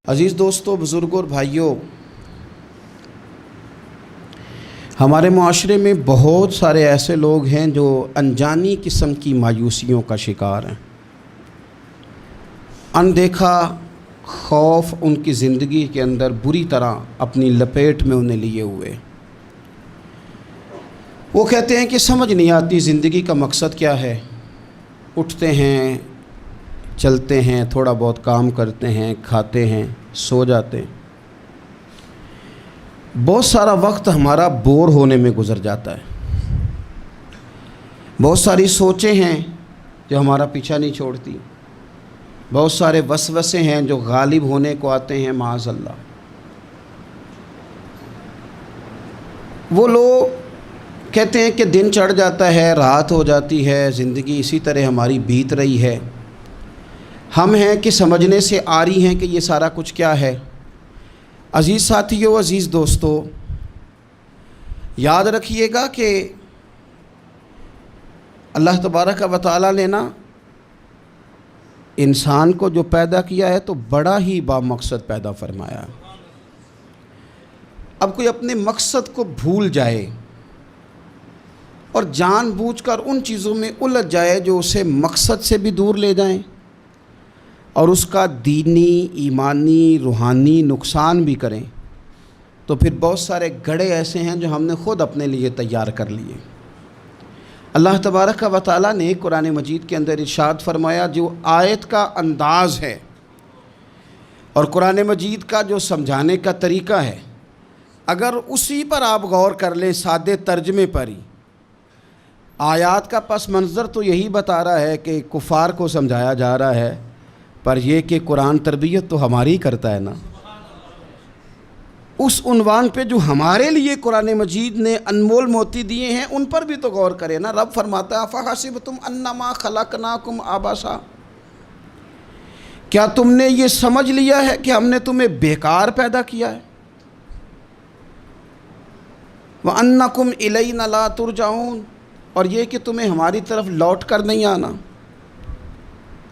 عزیز دوستو، بزرگوں اور بھائیوں، ہمارے معاشرے میں بہت سارے ایسے لوگ ہیں جو انجانی قسم کی مایوسیوں کا شکار ہیں۔ اندیکھا خوف ان کی زندگی کے اندر بری طرح اپنی لپیٹ میں انہیں لیے ہوئے۔ وہ کہتے ہیں کہ سمجھ نہیں آتی زندگی کا مقصد کیا ہے۔ اٹھتے ہیں، چلتے ہیں، تھوڑا بہت کام کرتے ہیں، کھاتے ہیں، سو جاتے ہیں۔ بہت سارا وقت ہمارا بور ہونے میں گزر جاتا ہے۔ بہت ساری سوچیں ہیں جو ہمارا پیچھا نہیں چھوڑتی۔ بہت سارے وسوسے ہیں جو غالب ہونے کو آتے ہیں، معاذ اللہ۔ وہ لوگ کہتے ہیں کہ دن چڑھ جاتا ہے، رات ہو جاتی ہے، زندگی اسی طرح ہماری بیت رہی ہے۔ ہم ہیں کہ سمجھنے سے آ رہی ہیں کہ یہ سارا کچھ کیا ہے۔ عزیز ساتھیو، عزیز دوستو، یاد رکھیے گا کہ اللہ تبارک و تعالیٰ نے انسان کو جو پیدا کیا ہے تو بڑا ہی بامقصد پیدا فرمایا۔ اب کوئی اپنے مقصد کو بھول جائے اور جان بوجھ کر ان چیزوں میں الجھ جائے جو اسے مقصد سے بھی دور لے جائیں اور اس کا دینی، ایمانی، روحانی نقصان بھی کریں، تو پھر بہت سارے گڑھے ایسے ہیں جو ہم نے خود اپنے لیے تیار کر لیے۔ اللہ تبارک و تعالیٰ نے قرآن مجید کے اندر ارشاد فرمایا، جو آیت کا انداز ہے اور قرآن مجید کا جو سمجھانے کا طریقہ ہے، اگر اسی پر آپ غور کر لیں سادے ترجمے پر ہی، آیات کا پس منظر تو یہی بتا رہا ہے کہ کفار کو سمجھایا جا رہا ہے، پر یہ کہ قرآن تربیت تو ہماری کرتا ہے نا۔ اس عنوان پہ جو ہمارے لیے قرآن مجید نے انمول موتی دیے ہیں ان پر بھی تو غور کرے نا۔ رب فرماتا ہے افحسبتم انما خلقناکم عبثا، کیا تم نے یہ سمجھ لیا ہے کہ ہم نے تمہیں بیکار پیدا کیا ہے؟ وانکم الینا لا ترجعون، اور یہ کہ تمہیں ہماری طرف لوٹ کر نہیں آنا۔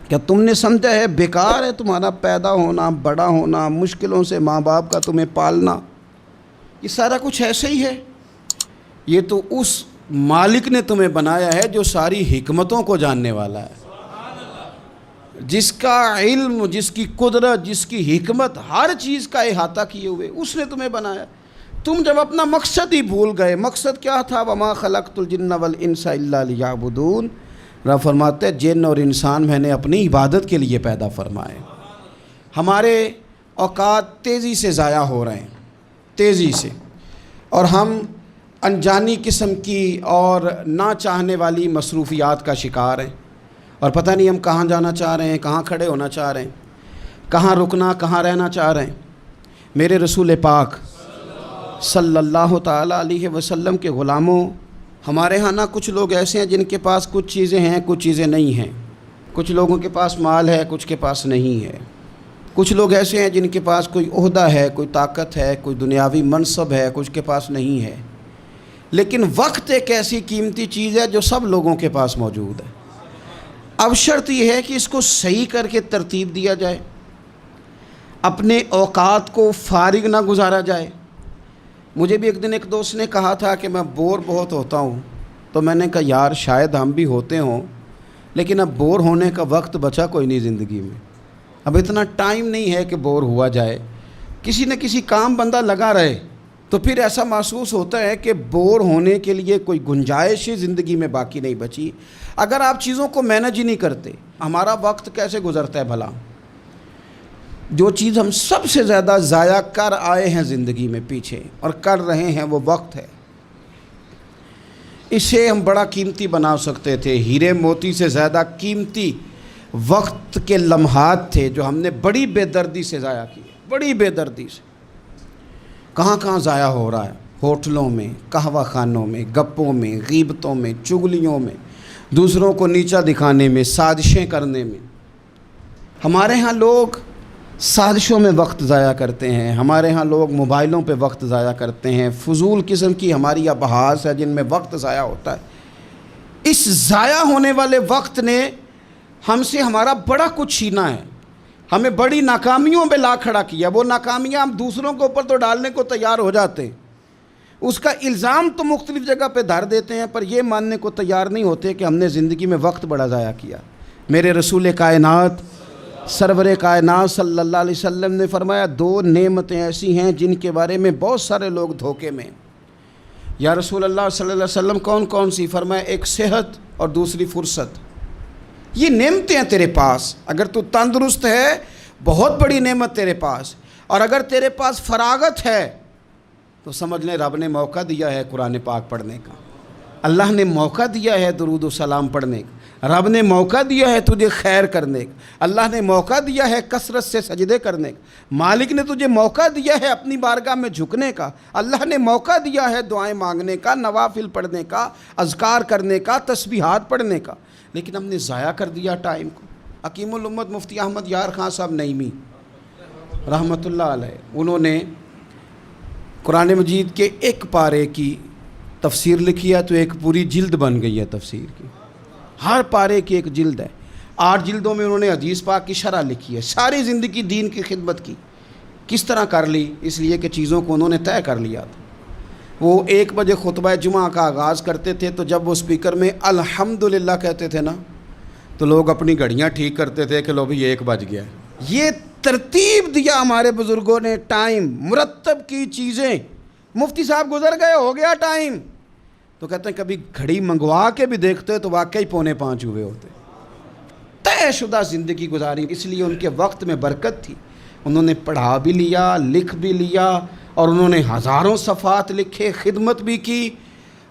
کیا تم نے سمجھا ہے بیکار ہے تمہارا پیدا ہونا، بڑا ہونا، مشکلوں سے ماں باپ کا تمہیں پالنا، یہ سارا کچھ ایسے ہی ہے؟ یہ تو اس مالک نے تمہیں بنایا ہے جو ساری حکمتوں کو جاننے والا ہے، جس کا علم، جس کی قدرت، جس کی حکمت ہر چیز کا احاطہ کیے ہوئے، اس نے تمہیں بنایا۔ تم جب اپنا مقصد ہی بھول گئے، مقصد کیا تھا؟ وما خلقت الجن والانس الا لیعبدون، رب فرماتے ہیں جن اور انسان میں نے اپنی عبادت کے لیے پیدا فرمائے۔ ہمارے اوقات تیزی سے ضائع ہو رہے ہیں، تیزی سے، اور ہم انجانی قسم کی اور نہ چاہنے والی مصروفیات کا شکار ہیں، اور پتہ نہیں ہم کہاں جانا چاہ رہے ہیں، کہاں کھڑے ہونا چاہ رہے ہیں، کہاں رکنا، کہاں رہنا چاہ رہے ہیں۔ میرے رسول پاک صلی اللہ تعالیٰ علیہ وسلم کے غلاموں، ہمارے ہاں نہ کچھ لوگ ایسے ہیں جن کے پاس کچھ چیزیں ہیں، کچھ چیزیں نہیں ہیں۔ کچھ لوگوں کے پاس مال ہے، کچھ کے پاس نہیں ہے۔ کچھ لوگ ایسے ہیں جن کے پاس کوئی عہدہ ہے، کوئی طاقت ہے، کوئی دنیاوی منصب ہے، کچھ کے پاس نہیں ہے۔ لیکن وقت ایک ایسی قیمتی چیز ہے جو سب لوگوں کے پاس موجود ہے۔ اب شرط یہ ہے کہ اس کو صحیح کر کے ترتیب دیا جائے، اپنے اوقات کو فارغ نہ گزارا جائے۔ مجھے بھی ایک دن ایک دوست نے کہا تھا کہ میں بور بہت ہوتا ہوں، تو میں نے کہا یار شاید ہم بھی ہوتے ہوں، لیکن اب بور ہونے کا وقت بچا کوئی نہیں زندگی میں۔ اب اتنا ٹائم نہیں ہے کہ بور ہوا جائے، کسی نہ کسی کام بندہ لگا رہے، تو پھر ایسا محسوس ہوتا ہے کہ بور ہونے کے لیے کوئی گنجائش ہی زندگی میں باقی نہیں بچی۔ اگر آپ چیزوں کو مینج ہی نہیں کرتے، ہمارا وقت کیسے گزرتا ہے بھلا؟ جو چیز ہم سب سے زیادہ ضائع کر آئے ہیں زندگی میں پیچھے اور کر رہے ہیں، وہ وقت ہے۔ اسے ہم بڑا قیمتی بنا سکتے تھے۔ ہیرے موتی سے زیادہ قیمتی وقت کے لمحات تھے جو ہم نے بڑی بے دردی سے ضائع کیے، بڑی بے دردی سے۔ کہاں کہاں ضائع ہو رہا ہے؟ ہوٹلوں میں، قہوہ خانوں میں، گپوں میں، غیبتوں میں، چغلیوں میں، دوسروں کو نیچا دکھانے میں، سازشیں کرنے میں۔ ہمارے ہاں لوگ سازشوں میں وقت ضائع کرتے ہیں، ہمارے ہاں لوگ موبائلوں پہ وقت ضائع کرتے ہیں، فضول قسم کی ہماری ابحاث ہے جن میں وقت ضائع ہوتا ہے۔ اس ضائع ہونے والے وقت نے ہم سے ہمارا بڑا کچھ چھینا ہے۔ ہمیں بڑی ناکامیوں پہ لا کھڑا کیا. وہ ناکامیاں ہم دوسروں کے اوپر تو ڈالنے کو تیار ہو جاتے ہیں, اس کا الزام تو مختلف جگہ پہ دھر دیتے ہیں, پر یہ ماننے کو تیار نہیں ہوتے کہ ہم نے زندگی میں وقت بڑا ضائع کیا. میرے رسول کائنات سرور کائنات صلی اللہ علیہ وسلم نے فرمایا 2 نعمتیں ایسی ہیں جن کے بارے میں بہت سارے لوگ دھوکے میں. یا رسول اللہ صلی اللہ علیہ وسلم کون کون سی؟ فرمایا ایک صحت اور دوسری فرصت. یہ نعمتیں ہیں تیرے پاس. اگر تو تندرست ہے بہت بڑی نعمت تیرے پاس, اور اگر تیرے پاس فراغت ہے تو سمجھ لیں رب نے موقع دیا ہے قرآن پاک پڑھنے کا, اللہ نے موقع دیا ہے درود و سلام پڑھنے کا, رب نے موقع دیا ہے تجھے خیر کرنے کا, اللہ نے موقع دیا ہے کثرت سے سجدے کرنے کا, مالک نے تجھے موقع دیا ہے اپنی بارگاہ میں جھکنے کا, اللہ نے موقع دیا ہے دعائیں مانگنے کا, نوافل پڑھنے کا, اذکار کرنے کا, تسبیحات پڑھنے کا, لیکن ہم نے ضائع کر دیا ٹائم کو. حکیم الامت مفتی احمد یار خان صاحب نعیمی رحمۃ اللہ علیہ, انہوں نے قرآن مجید کے ایک پارے کی تفسیر لکھی ہے تو ایک پوری جلد بن گئی ہے تفسیر کی. ہر پارے کی ایک جلد ہے. 8 جلدوں میں انہوں نے حدیث پاک کی شرح لکھی ہے. ساری زندگی دین کی خدمت کی. کس طرح کر لی؟ اس لیے کہ چیزوں کو انہوں نے طے کر لیا تھا. وہ 1 بجے خطبہ جمعہ کا آغاز کرتے تھے تو جب وہ اسپیکر میں الحمدللہ کہتے تھے نا تو لوگ اپنی گھڑیاں ٹھیک کرتے تھے کہ لو بھی 1 بج گیا. یہ ترتیب دیا ہمارے بزرگوں نے, ٹائم مرتب کی چیزیں. مفتی صاحب گزر گئے, ہو گیا ٹائم, تو کہتے ہیں کبھی گھڑی منگوا کے بھی دیکھتے تو واقعی 4:45 ہوئے ہوتے. طے شدہ زندگی گزاری, اس لیے ان کے وقت میں برکت تھی. انہوں نے پڑھا بھی لیا, لکھ بھی لیا, اور انہوں نے ہزاروں صفحات لکھے, خدمت بھی کی,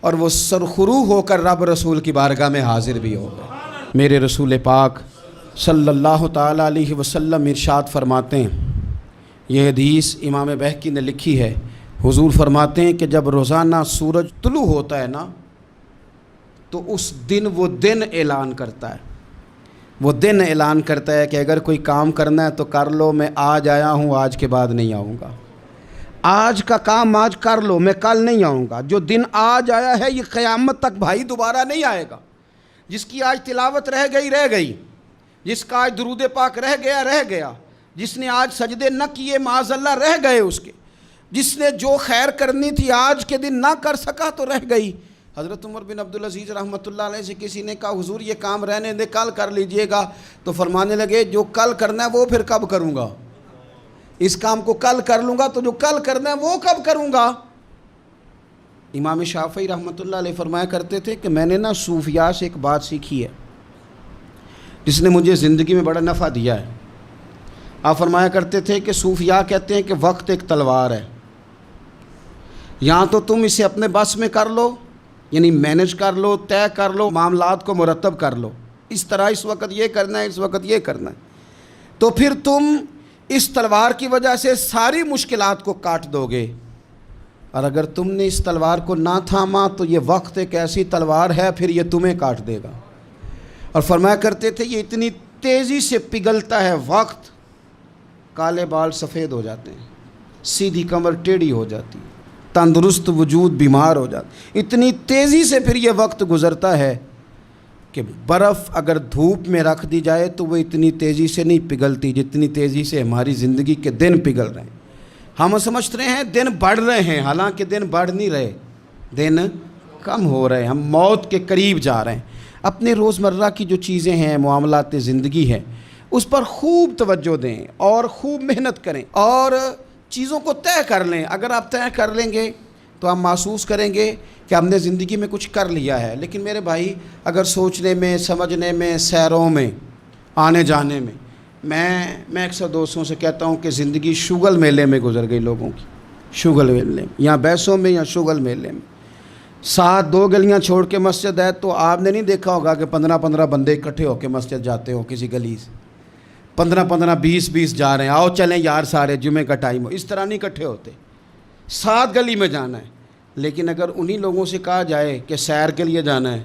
اور وہ سرخرو ہو کر رب رسول کی بارگاہ میں حاضر بھی ہو گئے. میرے رسول پاک صلی اللہ تعالیٰ علیہ وسلم ارشاد فرماتے ہیں, یہ حدیث امام بہقی نے لکھی ہے, حضور فرماتے ہیں کہ جب روزانہ سورج طلوع ہوتا ہے نا تو اس دن وہ دن اعلان کرتا ہے, وہ دن اعلان کرتا ہے کہ اگر کوئی کام کرنا ہے تو کر لو, میں آج آیا ہوں, آج کے بعد نہیں آؤں گا. آج کا کام آج کر لو, میں کل نہیں آؤں گا. جو دن آج آیا ہے یہ قیامت تک بھائی دوبارہ نہیں آئے گا. جس کی آج تلاوت رہ گئی, جس کا آج درود پاک رہ گیا, جس نے آج سجدے نہ کیے معاذ اللہ رہ گئے اس کے, جس نے جو خیر کرنی تھی آج کے دن نہ کر سکا تو رہ گئی. حضرت عمر بن عبدالعزیز رحمۃ اللہ علیہ سے کسی نے کہا حضور یہ کام رہنے دے, کل کر لیجئے گا. تو فرمانے لگے جو کل کرنا ہے وہ پھر کب کروں گا؟ اس کام کو کل کر لوں گا تو جو کل کرنا ہے وہ کب کروں گا؟ امام شافعی رحمۃ اللہ علیہ فرمایا کرتے تھے کہ میں نے نا صوفیاء سے ایک بات سیکھی ہے جس نے مجھے زندگی میں بڑا نفع دیا ہے. آپ فرمایا کرتے تھے کہ صوفیاء کہتے ہیں کہ وقت ایک تلوار ہے, یہاں تو تم اسے اپنے بس میں کر لو, یعنی مینج کر لو, طے کر لو, معاملات کو مرتب کر لو, اس طرح اس وقت یہ کرنا ہے, اس وقت یہ کرنا ہے, تو پھر تم اس تلوار کی وجہ سے ساری مشکلات کو کاٹ دو گے. اور اگر تم نے اس تلوار کو نہ تھاما تو یہ وقت ایک ایسی تلوار ہے پھر یہ تمہیں کاٹ دے گا. اور فرمایا کرتے تھے یہ اتنی تیزی سے پگھلتا ہے وقت, کالے بال سفید ہو جاتے ہیں, سیدھی کمر ٹیڑھی ہو جاتی ہے, تندرست وجود بیمار ہو جاتا. اتنی تیزی سے پھر یہ وقت گزرتا ہے کہ برف اگر دھوپ میں رکھ دی جائے تو وہ اتنی تیزی سے نہیں پگھلتی جتنی تیزی سے ہماری زندگی کے دن پگھل رہے ہیں. ہم سمجھ رہے ہیں دن بڑھ رہے ہیں, حالانکہ دن بڑھ نہیں رہے, دن کم ہو رہے ہیں, ہم موت کے قریب جا رہے ہیں. اپنے روزمرہ کی جو چیزیں ہیں, معاملات زندگی ہے, اس پر خوب توجہ دیں اور خوب محنت کریں اور چیزوں کو طے کر لیں. اگر آپ طے کر لیں گے تو آپ محسوس کریں گے کہ ہم نے زندگی میں کچھ کر لیا ہے. لیکن میرے بھائی اگر سوچنے میں, سمجھنے میں, سیروں میں, آنے جانے میں, میں اکثر دوستوں سے کہتا ہوں کہ زندگی شگل میلے میں گزر گئی لوگوں کی, شگل میلے میں, یا بیسوں میں یا شگل میلے میں. 2 گلیاں چھوڑ کے مسجد ہے تو آپ نے نہیں دیکھا ہوگا کہ 15 بندے اکٹھے ہو کے مسجد جاتے ہو کسی گلی سے, 15 20 جا رہے ہیں, آؤ چلیں یار سارے جمعے کا ٹائم ہو. اس طرح نہیں اکٹھے ہوتے, 7 گلی میں جانا ہے. لیکن اگر انہی لوگوں سے کہا جائے کہ سیر کے لیے جانا ہے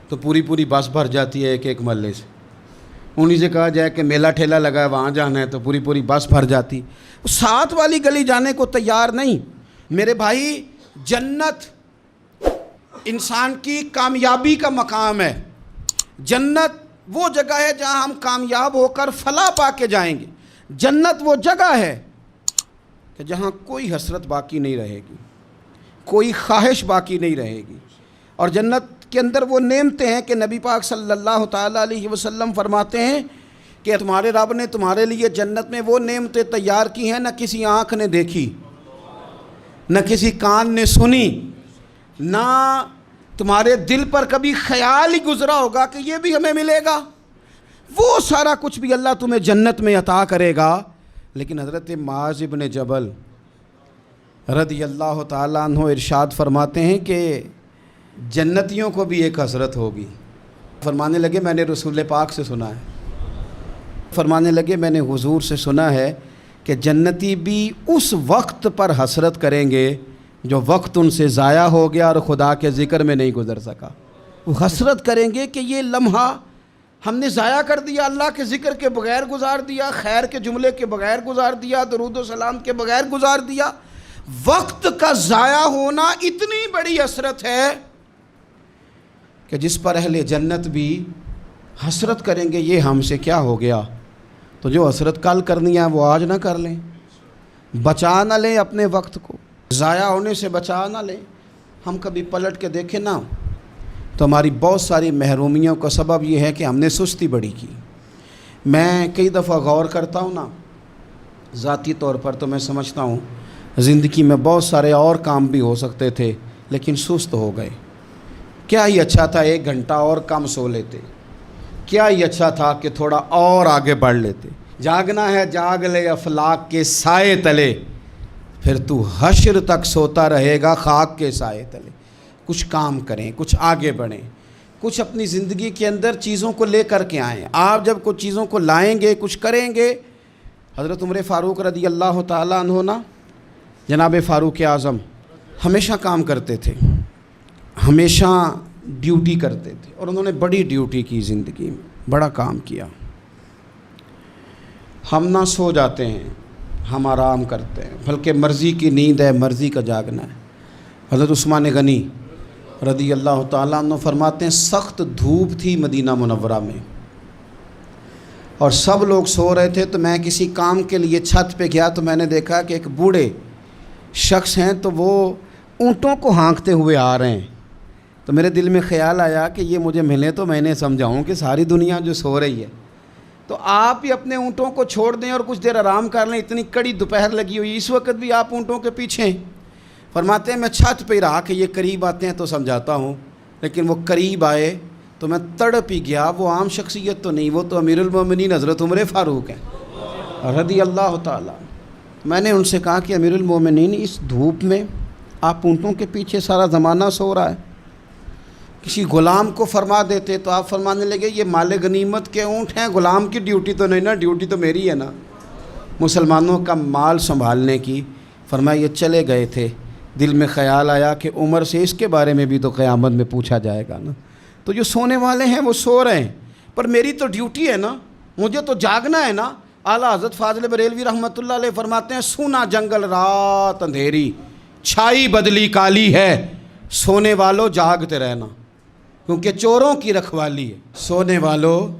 تو پوری بس بھر جاتی ہے ایک محلے سے. انہی سے کہا جائے کہ میلہ ٹھیلا لگا ہے وہاں جانا ہے تو پوری بس بھر جاتی. 7 والی گلی جانے کو تیار نہیں. میرے بھائی جنت انسان کی کامیابی کا مقام ہے. جنت وہ جگہ ہے جہاں ہم کامیاب ہو کر فلاح پا کے جائیں گے. جنت وہ جگہ ہے کہ جہاں کوئی حسرت باقی نہیں رہے گی، کوئی خواہش باقی نہیں رہے گی، اور جنت کے اندر وہ نعمتیں ہیں کہ نبی پاک صلی اللہ تعالیٰ علیہ وسلم فرماتے ہیں کہ تمہارے رب نے تمہارے لیے جنت میں وہ نعمتیں تیار کی ہیں نہ کسی آنکھ نے دیکھی، نہ کسی کان نے سنی، نہ تمہارے دل پر کبھی خیال ہی گزرا ہوگا کہ یہ بھی ہمیں ملے گا۔ وہ سارا کچھ بھی اللہ تمہیں جنت میں عطا کرے گا۔ لیکن حضرت معاذ بن جبل رضی اللہ تعالیٰ عنہ ارشاد فرماتے ہیں کہ جنتیوں کو بھی ایک حسرت ہوگی۔ فرمانے لگے میں نے رسول پاک سے سنا ہے، فرمانے لگے میں نے حضور سے سنا ہے کہ جنتی بھی اس وقت پر حسرت کریں گے جو وقت ان سے ضائع ہو گیا اور خدا کے ذکر میں نہیں گزر سکا۔ وہ حسرت کریں گے کہ یہ لمحہ ہم نے ضائع کر دیا، اللہ کے ذکر کے بغیر گزار دیا، خیر کے جملے کے بغیر گزار دیا، درود و سلام کے بغیر گزار دیا۔ وقت کا ضائع ہونا اتنی بڑی حسرت ہے کہ جس پر اہل جنت بھی حسرت کریں گے یہ ہم سے کیا ہو گیا۔ تو جو حسرت کل کرنی ہے وہ آج نہ کر لیں، بچا نہ لیں اپنے وقت کو، ضائع ہونے سے بچا نہ لیں۔ ہم کبھی پلٹ کے دیکھیں نا تو ہماری بہت ساری محرومیوں کا سبب یہ ہے کہ ہم نے سستی بڑی کی۔ میں کئی دفعہ غور کرتا ہوں نا، ذاتی طور پر تو میں سمجھتا ہوں زندگی میں بہت سارے اور کام بھی ہو سکتے تھے لیکن سست ہو گئے۔ کیا ہی اچھا تھا 1 گھنٹہ اور کم سو لیتے، کیا ہی اچھا تھا کہ تھوڑا اور آگے بڑھ لیتے۔ جاگنا ہے جاگ لے افلاک کے سائے تلے، پھر تو حشر تک سوتا رہے گا خاک کے سائے تلے۔ کچھ کام کریں، کچھ آگے بڑھیں، کچھ اپنی زندگی کے اندر چیزوں کو لے کر کے آئیں۔ آپ جب کچھ چیزوں کو لائیں گے، کچھ کریں گے۔ حضرت عمر فاروق رضی اللہ تعالیٰ عنہ نا، جناب فاروق اعظم ہمیشہ کام کرتے تھے، ہمیشہ ڈیوٹی کرتے تھے، اور انہوں نے بڑی ڈیوٹی کی زندگی میں، بڑا کام کیا۔ ہم نہ سو جاتے ہیں، ہم آرام کرتے ہیں، بلکہ مرضی کی نیند ہے، مرضی کا جاگنا ہے۔ حضرت عثمان غنی رضی اللہ تعالیٰ عنہ فرماتے ہیں سخت دھوپ تھی مدینہ منورہ میں اور سب لوگ سو رہے تھے، تو میں کسی کام کے لیے چھت پہ گیا تو میں نے دیکھا کہ ایک بوڑھے شخص ہیں تو وہ اونٹوں کو ہانکتے ہوئے آ رہے ہیں۔ تو میرے دل میں خیال آیا کہ یہ مجھے ملے تو میں انہیں سمجھاؤں کہ ساری دنیا جو سو رہی ہے تو آپ بھی اپنے اونٹوں کو چھوڑ دیں اور کچھ دیر آرام کر لیں، اتنی کڑی دوپہر لگی ہوئی، اس وقت بھی آپ اونٹوں کے پیچھے ہیں۔ فرماتے ہیں میں چھت پہ رہا کہ یہ قریب آتے ہیں تو سمجھاتا ہوں، لیکن وہ قریب آئے تو میں تڑپ ہی گیا۔ وہ عام شخصیت تو نہیں، وہ تو امیر المومنین حضرت عمر فاروق ہیں رضی اللہ تعالیٰ۔ میں نے ان سے کہا کہ امیر المومنین اس دھوپ میں آپ اونٹوں کے پیچھے سارا زمانہ سو رہا ہے، کسی غلام کو فرما دیتے۔ تو آپ فرمانے لگے یہ مال غنیمت کے اونٹ ہیں، غلام کی ڈیوٹی تو نہیں نا، ڈیوٹی تو میری ہے نا مسلمانوں کا مال سنبھالنے کی۔ فرمایا یہ چلے گئے تھے، دل میں خیال آیا کہ عمر سے اس کے بارے میں بھی تو قیامت میں پوچھا جائے گا نا۔ تو جو سونے والے ہیں وہ سو رہے ہیں، پر میری تو ڈیوٹی ہے نا، مجھے تو جاگنا ہے نا۔ اعلیٰ حضرت فاضل بریلوی رحمۃ اللہ علیہ فرماتے ہیں سونا جنگل رات اندھیری، چھائی بدلی کالی ہے، سونے والوں جاگتے رہنا، کیونکہ چوروں کی رکھوالی ہے۔ سونے والوں،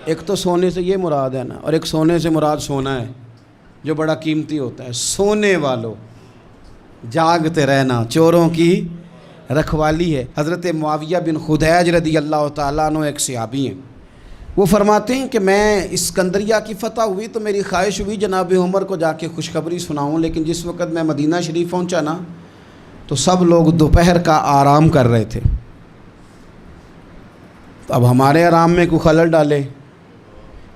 ایک تو سونے سے یہ مراد ہے نا، اور ایک سونے سے مراد سونا ہے جو بڑا قیمتی ہوتا ہے۔ سونے والوں جاگتے رہنا، چوروں کی رکھوالی ہے۔ حضرت معاویہ بن خدیج رضی اللہ تعالیٰ عنہ ایک صحابی ہیں، وہ فرماتے ہیں کہ میں اسکندریہ کی فتح ہوئی تو میری خواہش ہوئی جناب عمر کو جا کے خوشخبری سناؤں، لیکن جس وقت میں مدینہ شریف پہنچا نا تو سب لوگ دوپہر کا آرام کر رہے تھے۔ تو اب ہمارے آرام میں کوئی خلل ڈالے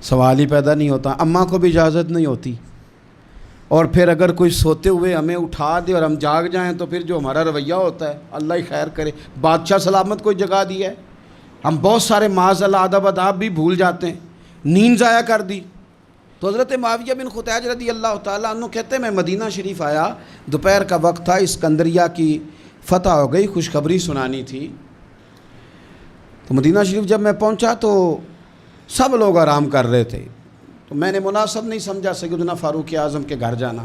سوال ہی پیدا نہیں ہوتا۔ اماں کو بھی اجازت نہیں ہوتی، اور پھر اگر کوئی سوتے ہوئے ہمیں اٹھا دے اور ہم جاگ جائیں تو پھر جو ہمارا رویہ ہوتا ہے اللہ ہی خیر کرے، بادشاہ سلامت کوئی جگہ دی ہے، ہم بہت سارے معاذ اللہ ادب آداب بھی بھول جاتے ہیں، نیند ضائع کر دی۔ تو حضرت معاویہ بن خدیج رضی اللہ تعالیٰ عنہ کہتے ہیں میں مدینہ شریف آیا، دوپہر کا وقت تھا، اسکندریہ کی فتح ہو گئی، خوشخبری سنانی تھی۔ تو مدینہ شریف جب میں پہنچا تو سب لوگ آرام کر رہے تھے، تو میں نے مناسب نہیں سمجھا سیدنا فاروق اعظم کے گھر جانا۔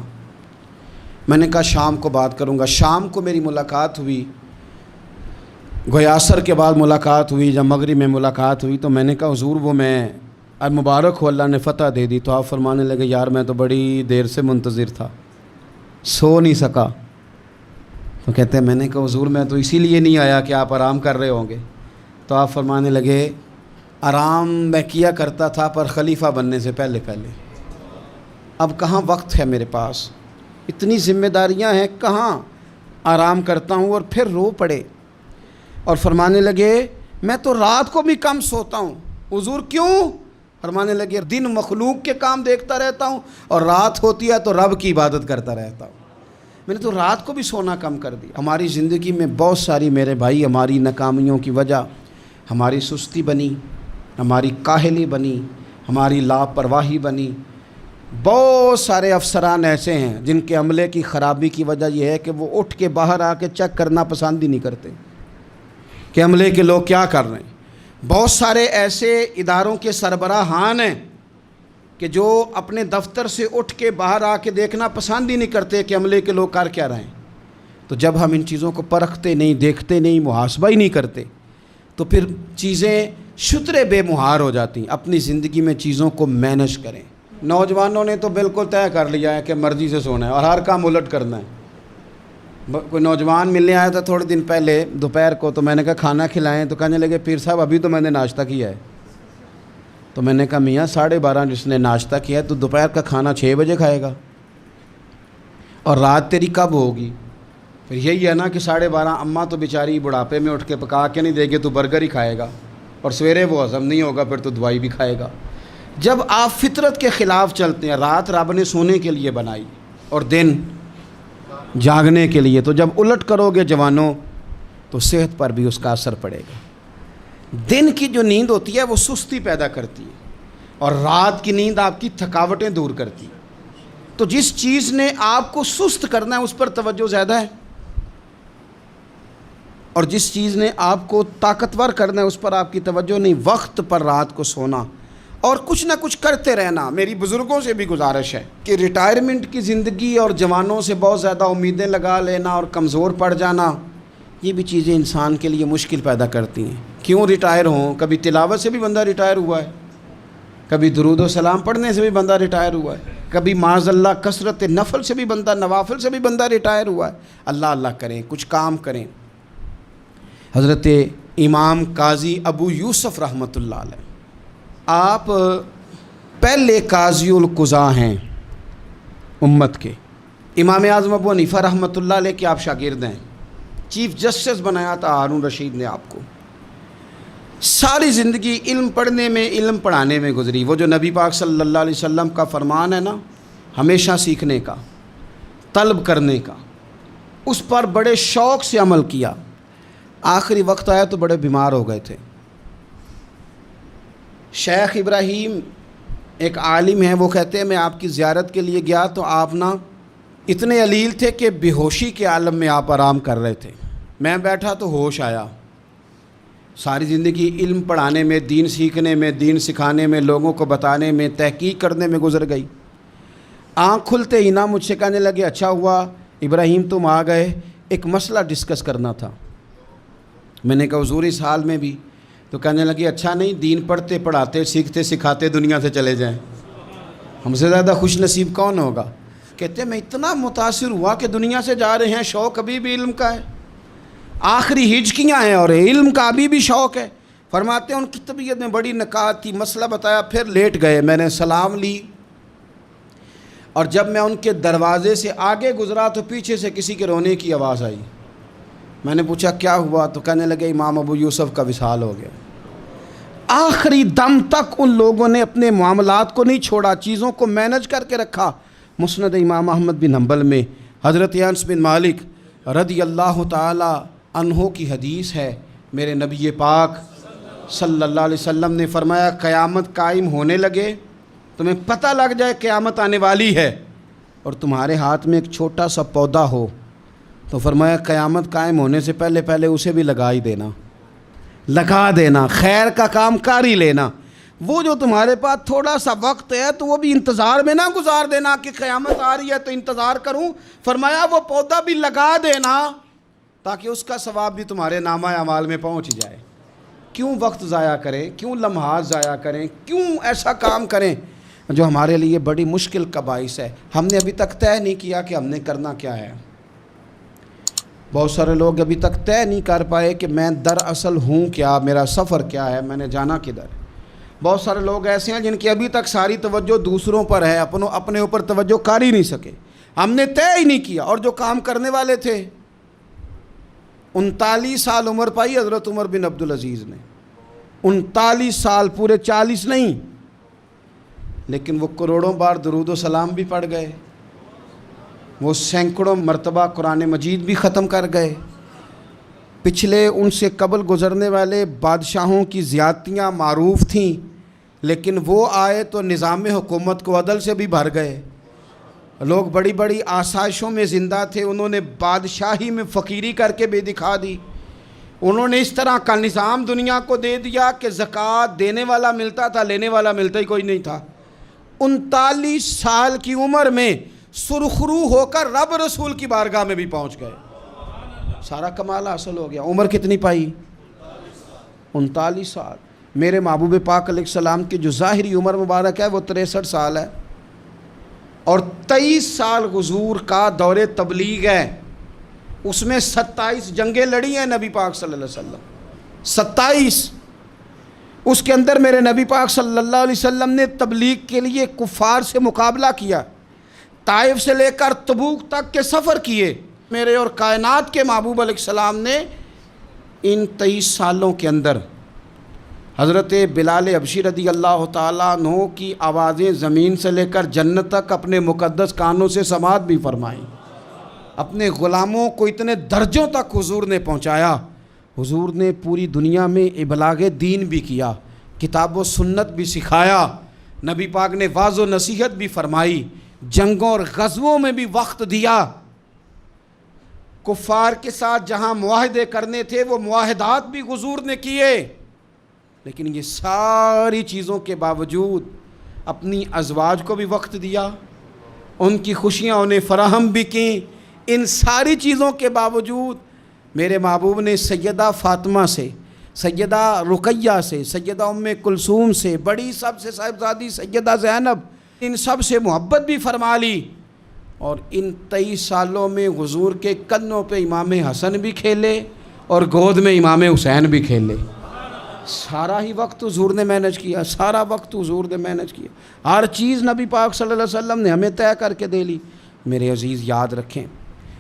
میں نے کہا شام کو بات کروں گا۔ شام کو میری ملاقات ہوئی، گویا عصر کے بعد ملاقات ہوئی، جب مغرب میں ملاقات ہوئی تو میں نے کہا حضور وہ میں اور مبارک ہو اللہ نے فتح دے دی، تو آپ فرمانے لگے یار میں تو بڑی دیر سے منتظر تھا، سو نہیں سکا۔ تو کہتے ہیں میں نے کہا حضور میں تو اسی لیے نہیں آیا کہ آپ آرام کر رہے ہوں گے۔ تو آپ فرمانے لگے آرام میں کیا کرتا تھا پر خلیفہ بننے سے پہلے اب کہاں وقت ہے میرے پاس، اتنی ذمہ داریاں ہیں، کہاں آرام کرتا ہوں۔ اور پھر رو پڑے اور فرمانے لگے میں تو رات کو بھی کم سوتا ہوں۔ حضور کیوں؟ فرمانے لگے دن مخلوق کے کام دیکھتا رہتا ہوں اور رات ہوتی ہے تو رب کی عبادت کرتا رہتا ہوں، میں نے تو رات کو بھی سونا کم کر دیا۔ ہماری زندگی میں بہت ساری میرے بھائی ہماری ناکامیوں کی وجہ ہماری سستی بنی، ہماری کاہلی بنی، ہماری لاپرواہی بنی۔ بہت سارے افسران ایسے ہیں جن کے عملے کی خرابی کی وجہ یہ ہے کہ وہ اٹھ کے باہر آ کے چیک کرنا پسند ہی نہیں کرتے کہ عملے کے لوگ کیا کر رہے ہیں۔ بہت سارے ایسے اداروں کے سربراہان ہیں کہ جو اپنے دفتر سے اٹھ کے باہر آ کے دیکھنا پسند ہی نہیں کرتے کہ عملے کے لوگ کر کیا رہے ہیں۔ تو جب ہم ان چیزوں کو پرکھتے نہیں، دیکھتے نہیں، محاسبہ ہی نہیں کرتے تو پھر چیزیں شترے بے مہار ہو جاتی ہیں۔ اپنی زندگی میں چیزوں کو مینج کریں۔ نوجوانوں نے تو بالکل طے کر لیا ہے کہ مرضی سے سونا ہے اور ہر کام الٹ کرنا ہے۔ کوئی نوجوان ملنے آیا تھا تھوڑے دن پہلے دوپہر کو، تو میں نے کہا کھانا کھلائیں، تو کہنے لگے پیر صاحب ابھی تو میں نے ناشتہ کیا ہے۔ تو میں نے کہا میاں 12:30 جس نے ناشتہ کیا ہے تو دوپہر کا کھانا 6 بجے کھائے گا، اور رات تیری کب ہوگی؟ پھر یہی ہے نا کہ 12:30 اماں تو بیچاری بڑھاپے میں اٹھ کے پکا کے نہیں دے گی، تو برگر ہی کھائے گا، اور سویرے وہ ہضم نہیں ہوگا، پھر تو دوائی بھی کھائے گا۔ جب آپ فطرت کے خلاف چلتے ہیں، رات رب نے سونے کے لیے بنائی اور دن جاگنے کے لیے، تو جب الٹ کرو گے جوانوں تو صحت پر بھی اس کا اثر پڑے گا۔ دن کی جو نیند ہوتی ہے وہ سستی پیدا کرتی ہے، اور رات کی نیند آپ کی تھکاوٹیں دور کرتی ہے۔ تو جس چیز نے آپ کو سست کرنا ہے اس پر توجہ زیادہ ہے، اور جس چیز نے آپ کو طاقتور کرنا ہے اس پر آپ کی توجہ نہیں۔ وقت پر رات کو سونا اور کچھ نہ کچھ کرتے رہنا۔ میری بزرگوں سے بھی گزارش ہے کہ ریٹائرمنٹ کی زندگی اور جوانوں سے بہت زیادہ امیدیں لگا لینا اور کمزور پڑ جانا، یہ بھی چیزیں انسان کے لیے مشکل پیدا کرتی ہیں۔ کیوں ریٹائر ہوں؟ کبھی تلاوت سے بھی بندہ ریٹائر ہوا ہے، کبھی درود و سلام پڑھنے سے بھی بندہ ریٹائر ہوا ہے، کبھی معاذ اللہ کثرت نفل سے بھی بندہ، نوافل سے بھی بندہ ریٹائر ہوا ہے۔ اللہ اللہ کریں، کچھ کام کریں۔ حضرت امام قاضی ابو یوسف رحمۃ اللہ علیہ، آپ پہلے قاضی القضاء ہیں امت کے۔ امام اعظم ابو حنیفہ رحمۃ اللہ علیہ کے آپ شاگرد ہیں، چیف جسٹس بنایا تھا ہارون رشید نے آپ کو۔ ساری زندگی علم پڑھنے میں، علم پڑھانے میں گزری۔ وہ جو نبی پاک صلی اللہ علیہ وسلم کا فرمان ہے نا، ہمیشہ سیکھنے کا، طلب کرنے کا، اس پر بڑے شوق سے عمل کیا۔ آخری وقت آیا تو بڑے بیمار ہو گئے تھے۔ شیخ ابراہیم ایک عالم ہیں، وہ کہتے ہیں میں آپ کی زیارت کے لیے گیا تو آپ نا اتنے علیل تھے کہ بے ہوشی کے عالم میں آپ آرام کر رہے تھے۔ میں بیٹھا تو ہوش آیا۔ ساری زندگی علم پڑھانے میں، دین سیکھنے میں، دین سکھانے میں، لوگوں کو بتانے میں، تحقیق کرنے میں گزر گئی۔ آنکھ کھلتے ہی نہ مجھ سے کہنے لگے اچھا ہوا ابراہیم تم آ گئے، ایک مسئلہ ڈسکس کرنا تھا۔ میں نے کہا حضور اس حال میں بھی؟ تو کہنے لگے اچھا نہیں دین پڑھتے پڑھاتے سیکھتے سکھاتے دنیا سے چلے جائیں، ہم سے زیادہ خوش نصیب کون ہوگا؟ کہتے ہیں میں اتنا متاثر ہوا کہ دنیا سے جا رہے ہیں، شوق ابھی بھی علم کا ہے، آخری ہجکیاں ہیں اور علم کا ابھی بھی شوق ہے۔ فرماتے ہیں ان کی طبیعت میں بڑی نکات تھی، مسئلہ بتایا، پھر لیٹ گئے۔ میں نے سلام لی، اور جب میں ان کے دروازے سے آگے گزرا تو پیچھے سے کسی کے رونے کی آواز آئی۔ میں نے پوچھا کیا ہوا؟ تو کہنے لگے امام ابو یوسف کا وصال ہو گیا۔ آخری دم تک ان لوگوں نے اپنے معاملات کو نہیں چھوڑا، چیزوں کو مینج کر کے رکھا۔ مسند امام احمد بن حنبل میں حضرت انس بن مالک رضی اللہ تعالی عنہ کی حدیث ہے، میرے نبی پاک صلی اللہ علیہ وسلم نے فرمایا قیامت قائم ہونے لگے، تمہیں پتہ لگ جائے قیامت آنے والی ہے، اور تمہارے ہاتھ میں ایک چھوٹا سا پودا ہو، تو فرمایا قیامت قائم ہونے سے پہلے پہلے اسے بھی لگا دینا، خیر کا کام کر ہی لینا۔ وہ جو تمہارے پاس تھوڑا سا وقت ہے تو وہ بھی انتظار میں نہ گزار دینا کہ قیامت آ رہی ہے تو انتظار کروں، فرمایا وہ پودا بھی لگا دینا تاکہ اس کا ثواب بھی تمہارے نامہ اعمال میں پہنچ جائے۔ کیوں وقت ضائع کریں، کیوں لمحات ضائع کریں، کیوں ایسا کام کریں جو ہمارے لیے بڑی مشکل کا باعث ہے۔ ہم نے ابھی تک طے نہیں کیا کہ ہم نے کرنا کیا ہے۔ بہت سارے لوگ ابھی تک طے نہیں کر پائے کہ میں دراصل ہوں کیا، میرا سفر کیا ہے، میں نے جانا کدھر۔ بہت سارے لوگ ایسے ہیں جن کی ابھی تک ساری توجہ دوسروں پر ہے، اپنے اوپر توجہ کر ہی نہیں سکے۔ ہم نے طے ہی نہیں کیا، اور جو کام کرنے والے تھے 39 سال عمر پائی حضرت عمر بن عبدالعزیز نے، 39 سال، پورے 40 نہیں، لیکن وہ کروڑوں بار درود و سلام بھی پڑھ گئے، وہ سینکڑوں مرتبہ قرآن مجید بھی ختم کر گئے۔ پچھلے ان سے قبل گزرنے والے بادشاہوں کی زیادتیاں معروف تھیں، لیکن وہ آئے تو نظام حکومت کو عدل سے بھی بھر گئے۔ لوگ بڑی بڑی آسائشوں میں زندہ تھے، انہوں نے بادشاہی میں فقیری کر کے بے دکھا دی۔ انہوں نے اس طرح کا نظام دنیا کو دے دیا کہ زکوٰۃ دینے والا ملتا تھا، لینے والا ملتا ہی کوئی نہیں تھا۔ 39 سال کی عمر میں سرخرو ہو کر رب رسول کی بارگاہ میں بھی پہنچ گئے، سارا کمال حاصل ہو گیا۔ عمر کتنی پائی؟ 39 سال۔ میرے محبوب پاک علیہ السلام کی جو ظاہری عمر مبارک ہے وہ 63 سال ہے، اور 23 سال حضور کا دور تبلیغ ہے، اس میں 27 جنگیں لڑی ہیں نبی پاک صلی اللہ علیہ وسلم، 27۔ اس کے اندر میرے نبی پاک صلی اللہ علیہ وسلم نے تبلیغ کے لیے کفار سے مقابلہ کیا، طائف سے لے کر تبوک تک کے سفر کیے۔ میرے اور کائنات کے محبوب علیہ السلام نے ان 23 سالوں کے اندر حضرت بلال حبشی رضی اللہ تعالیٰ عنہ کی آوازیں زمین سے لے کر جنت تک اپنے مقدس کانوں سے سماعت بھی فرمائیں۔ اپنے غلاموں کو اتنے درجوں تک حضور نے پہنچایا۔ حضور نے پوری دنیا میں ابلاغ دین بھی کیا، کتاب و سنت بھی سکھایا، نبی پاک نے واعظ و نصیحت بھی فرمائی، جنگوں اور غزووں میں بھی وقت دیا۔ کفار کے ساتھ جہاں معاہدے کرنے تھے وہ معاہدات بھی حضور نے کیے، لیکن یہ ساری چیزوں کے باوجود اپنی ازواج کو بھی وقت دیا، ان کی خوشیاں انہیں فراہم بھی کیں۔ ان ساری چیزوں کے باوجود میرے محبوب نے سیدہ فاطمہ سے، سیدہ رقیہ سے، سیدہ ام کلثوم سے، بڑی سب سے صاحبزادی سیدہ زینب، ان سب سے محبت بھی فرما لی۔ اور ان 23 سالوں میں حضور کے کنوں پہ امام حسن بھی کھیلے اور گود میں امام حسین بھی کھیلے۔ سارا ہی وقت حضور نے مینج کیا، سارا وقت حضور نے مینج کیا، ہر چیز نبی پاک صلی اللہ علیہ وسلم نے ہمیں طے کر کے دے لی۔ میرے عزیز یاد رکھیں،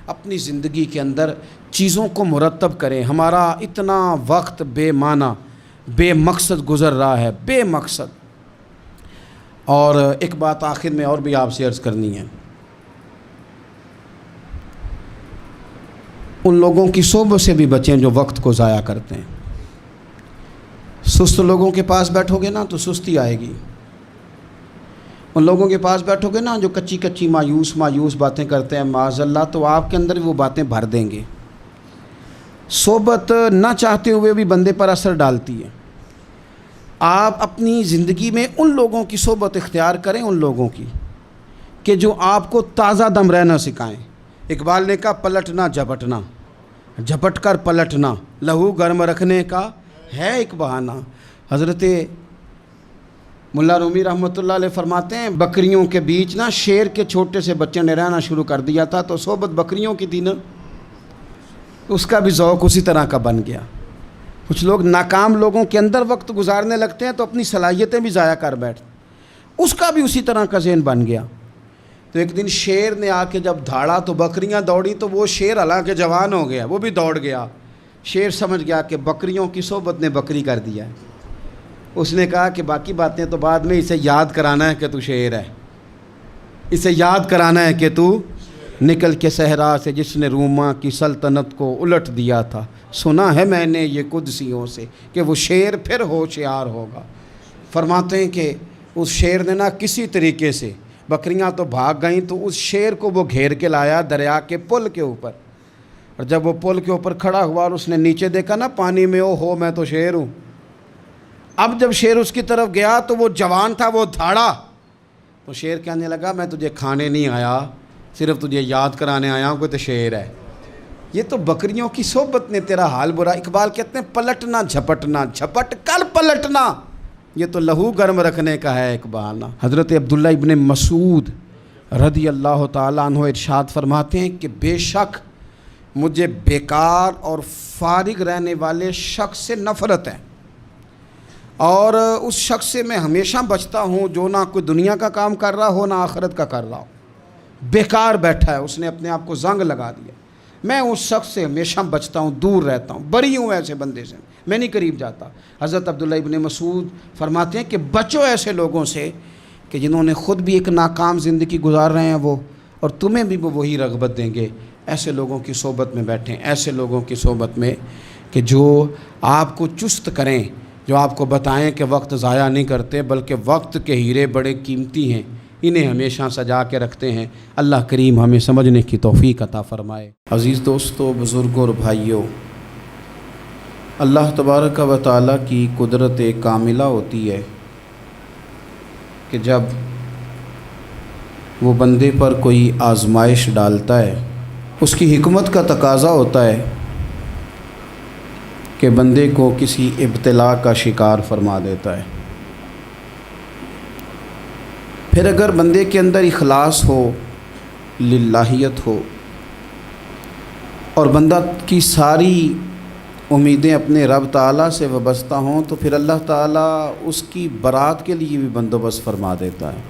اپنی زندگی کے اندر چیزوں کو مرتب کریں۔ ہمارا اتنا وقت بے معنی، بے مقصد گزر رہا ہے، بے مقصد۔ اور ایک بات آخر میں اور بھی آپ سے عرض کرنی ہے، ان لوگوں کی صحبت سے بھی بچیں جو وقت کو ضائع کرتے ہیں۔ سست لوگوں کے پاس بیٹھو گے نا تو سستی آئے گی، ان لوگوں کے پاس بیٹھو گے نا جو کچی کچی مایوس باتیں کرتے ہیں معاذ اللہ، تو آپ کے اندر وہ باتیں بھر دیں گے۔ صحبت نہ چاہتے ہوئے بھی بندے پر اثر ڈالتی ہے۔ آپ اپنی زندگی میں ان لوگوں کی صحبت اختیار کریں، ان لوگوں کی کہ جو آپ کو تازہ دم رہنا سکھائیں۔ اقبال نے کہا پلٹنا جھپٹنا، جھپٹ کر پلٹنا، لہو گرم رکھنے کا ہے ایک بہانہ۔ حضرت ملا رومی رحمۃ اللہ علیہ فرماتے ہیں بکریوں کے بیچ نا شیر کے چھوٹے سے بچے نے رہنا شروع کر دیا تھا، تو صحبت بکریوں کی تھی نا، اس کا بھی ذوق اسی طرح کا بن گیا۔ کچھ لوگ ناکام لوگوں کے اندر وقت گزارنے لگتے ہیں تو اپنی صلاحیتیں بھی ضائع کر بیٹھتے، اس کا بھی اسی طرح کا ذہن بن گیا۔ تو ایک دن شیر نے آ کے جب دھاڑا تو بکریاں دوڑی، تو وہ شیر حالانکہ جوان ہو گیا، وہ بھی دوڑ گیا۔ شیر سمجھ گیا کہ بکریوں کی صحبت نے بکری کر دیا ہے۔ اس نے کہا کہ باقی باتیں تو بعد میں، اسے یاد کرانا ہے کہ تو شیر ہے، اسے یاد کرانا ہے کہ تو نکل کے صحرا سے جس نے روما کی سلطنت کو الٹ دیا تھا، سنا ہے میں نے یہ قدسیوں سے کہ وہ شیر پھر ہوشیار ہوگا۔ فرماتے ہیں کہ اس شیر نے نا کسی طریقے سے، بکریاں تو بھاگ گئیں، تو اس شیر کو وہ گھیر کے لایا دریا کے پل کے اوپر، اور جب وہ پل کے اوپر کھڑا ہوا اور اس نے نیچے دیکھا نا پانی میں، او ہو میں تو شیر ہوں۔ اب جب شیر اس کی طرف گیا تو وہ جوان تھا، وہ دھاڑا، تو شیر کہنے لگا میں تجھے کھانے نہیں آیا، صرف تجھے یاد کرانے آیا ہوں کہ تو شیر ہے، یہ تو بکریوں کی صحبت نے تیرا حال برا. اقبال کہتے ہیں پلٹنا جھپٹنا، جھپٹ کر پلٹنا، یہ تو لہو گرم رکھنے کا ہے ایک بہانہ. حضرت عبداللہ ابن مسعود رضی اللہ تعالیٰ عنہ ارشاد فرماتے ہیں کہ بے شک مجھے بیکار اور فارغ رہنے والے شخص سے نفرت ہے، اور اس شخص سے میں ہمیشہ بچتا ہوں جو نہ کوئی دنیا کا کام کر رہا ہو نہ آخرت کا کر رہا ہو. بیکار بیٹھا ہے، اس نے اپنے آپ کو زنگ لگا دیا. میں اس شخص سے ہمیشہ بچتا ہوں، دور رہتا ہوں، بری ہوں ایسے بندے سے، میں نہیں قریب جاتا. حضرت عبداللہ ابن مسعود فرماتے ہیں کہ بچو ایسے لوگوں سے کہ جنہوں نے خود بھی ایک ناکام زندگی گزار رہے ہیں وہ، اور تمہیں بھی وہ وہی رغبت دیں گے. ایسے لوگوں کی صحبت میں بیٹھیں، ایسے لوگوں کی صحبت میں کہ جو آپ کو چست کریں، جو آپ کو بتائیں کہ وقت ضائع نہیں کرتے بلکہ وقت کے ہیرے بڑے قیمتی ہیں، انہیں ہمیشہ سجا کے رکھتے ہیں. اللہ کریم ہمیں سمجھنے کی توفیق عطا فرمائے. عزیز دوستو، بزرگوں اور بھائیوں، اللہ تبارک و تعالیٰ کی قدرت کاملہ ہوتی ہے کہ جب وہ بندے پر کوئی آزمائش ڈالتا ہے، اس کی حکمت کا تقاضا ہوتا ہے کہ بندے کو کسی ابتلا کا شکار فرما دیتا ہے. پھر اگر بندے کے اندر اخلاص ہو، للہیت ہو، اور بندہ کی ساری امیدیں اپنے رب تعالیٰ سے وابستہ ہوں، تو پھر اللہ تعالیٰ اس کی برات کے لیے بھی بندوبست فرما دیتا ہے،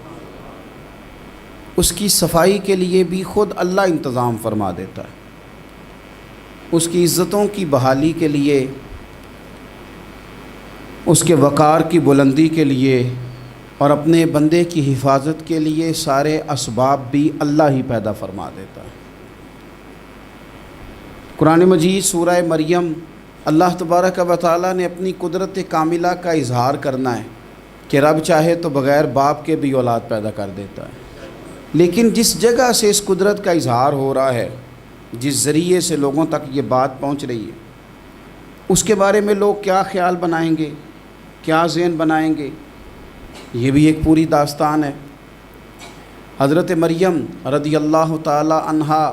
اس کی صفائی کے لیے بھی خود اللہ انتظام فرما دیتا ہے، اس کی عزتوں کی بحالی کے لیے، اس کے وقار کی بلندی کے لیے اور اپنے بندے کی حفاظت کے لیے سارے اسباب بھی اللہ ہی پیدا فرما دیتا ہے. قرآن مجید سورہ مریم اللہ تبارک و تعالیٰ نے اپنی قدرت کاملہ کا اظہار کرنا ہے کہ رب چاہے تو بغیر باپ کے بھی اولاد پیدا کر دیتا ہے. لیکن جس جگہ سے اس قدرت کا اظہار ہو رہا ہے، جس ذریعے سے لوگوں تک یہ بات پہنچ رہی ہے، اس کے بارے میں لوگ کیا خیال بنائیں گے، کیا ذہن بنائیں گے، یہ بھی ایک پوری داستان ہے. حضرت مریم رضی اللہ تعالی عنہا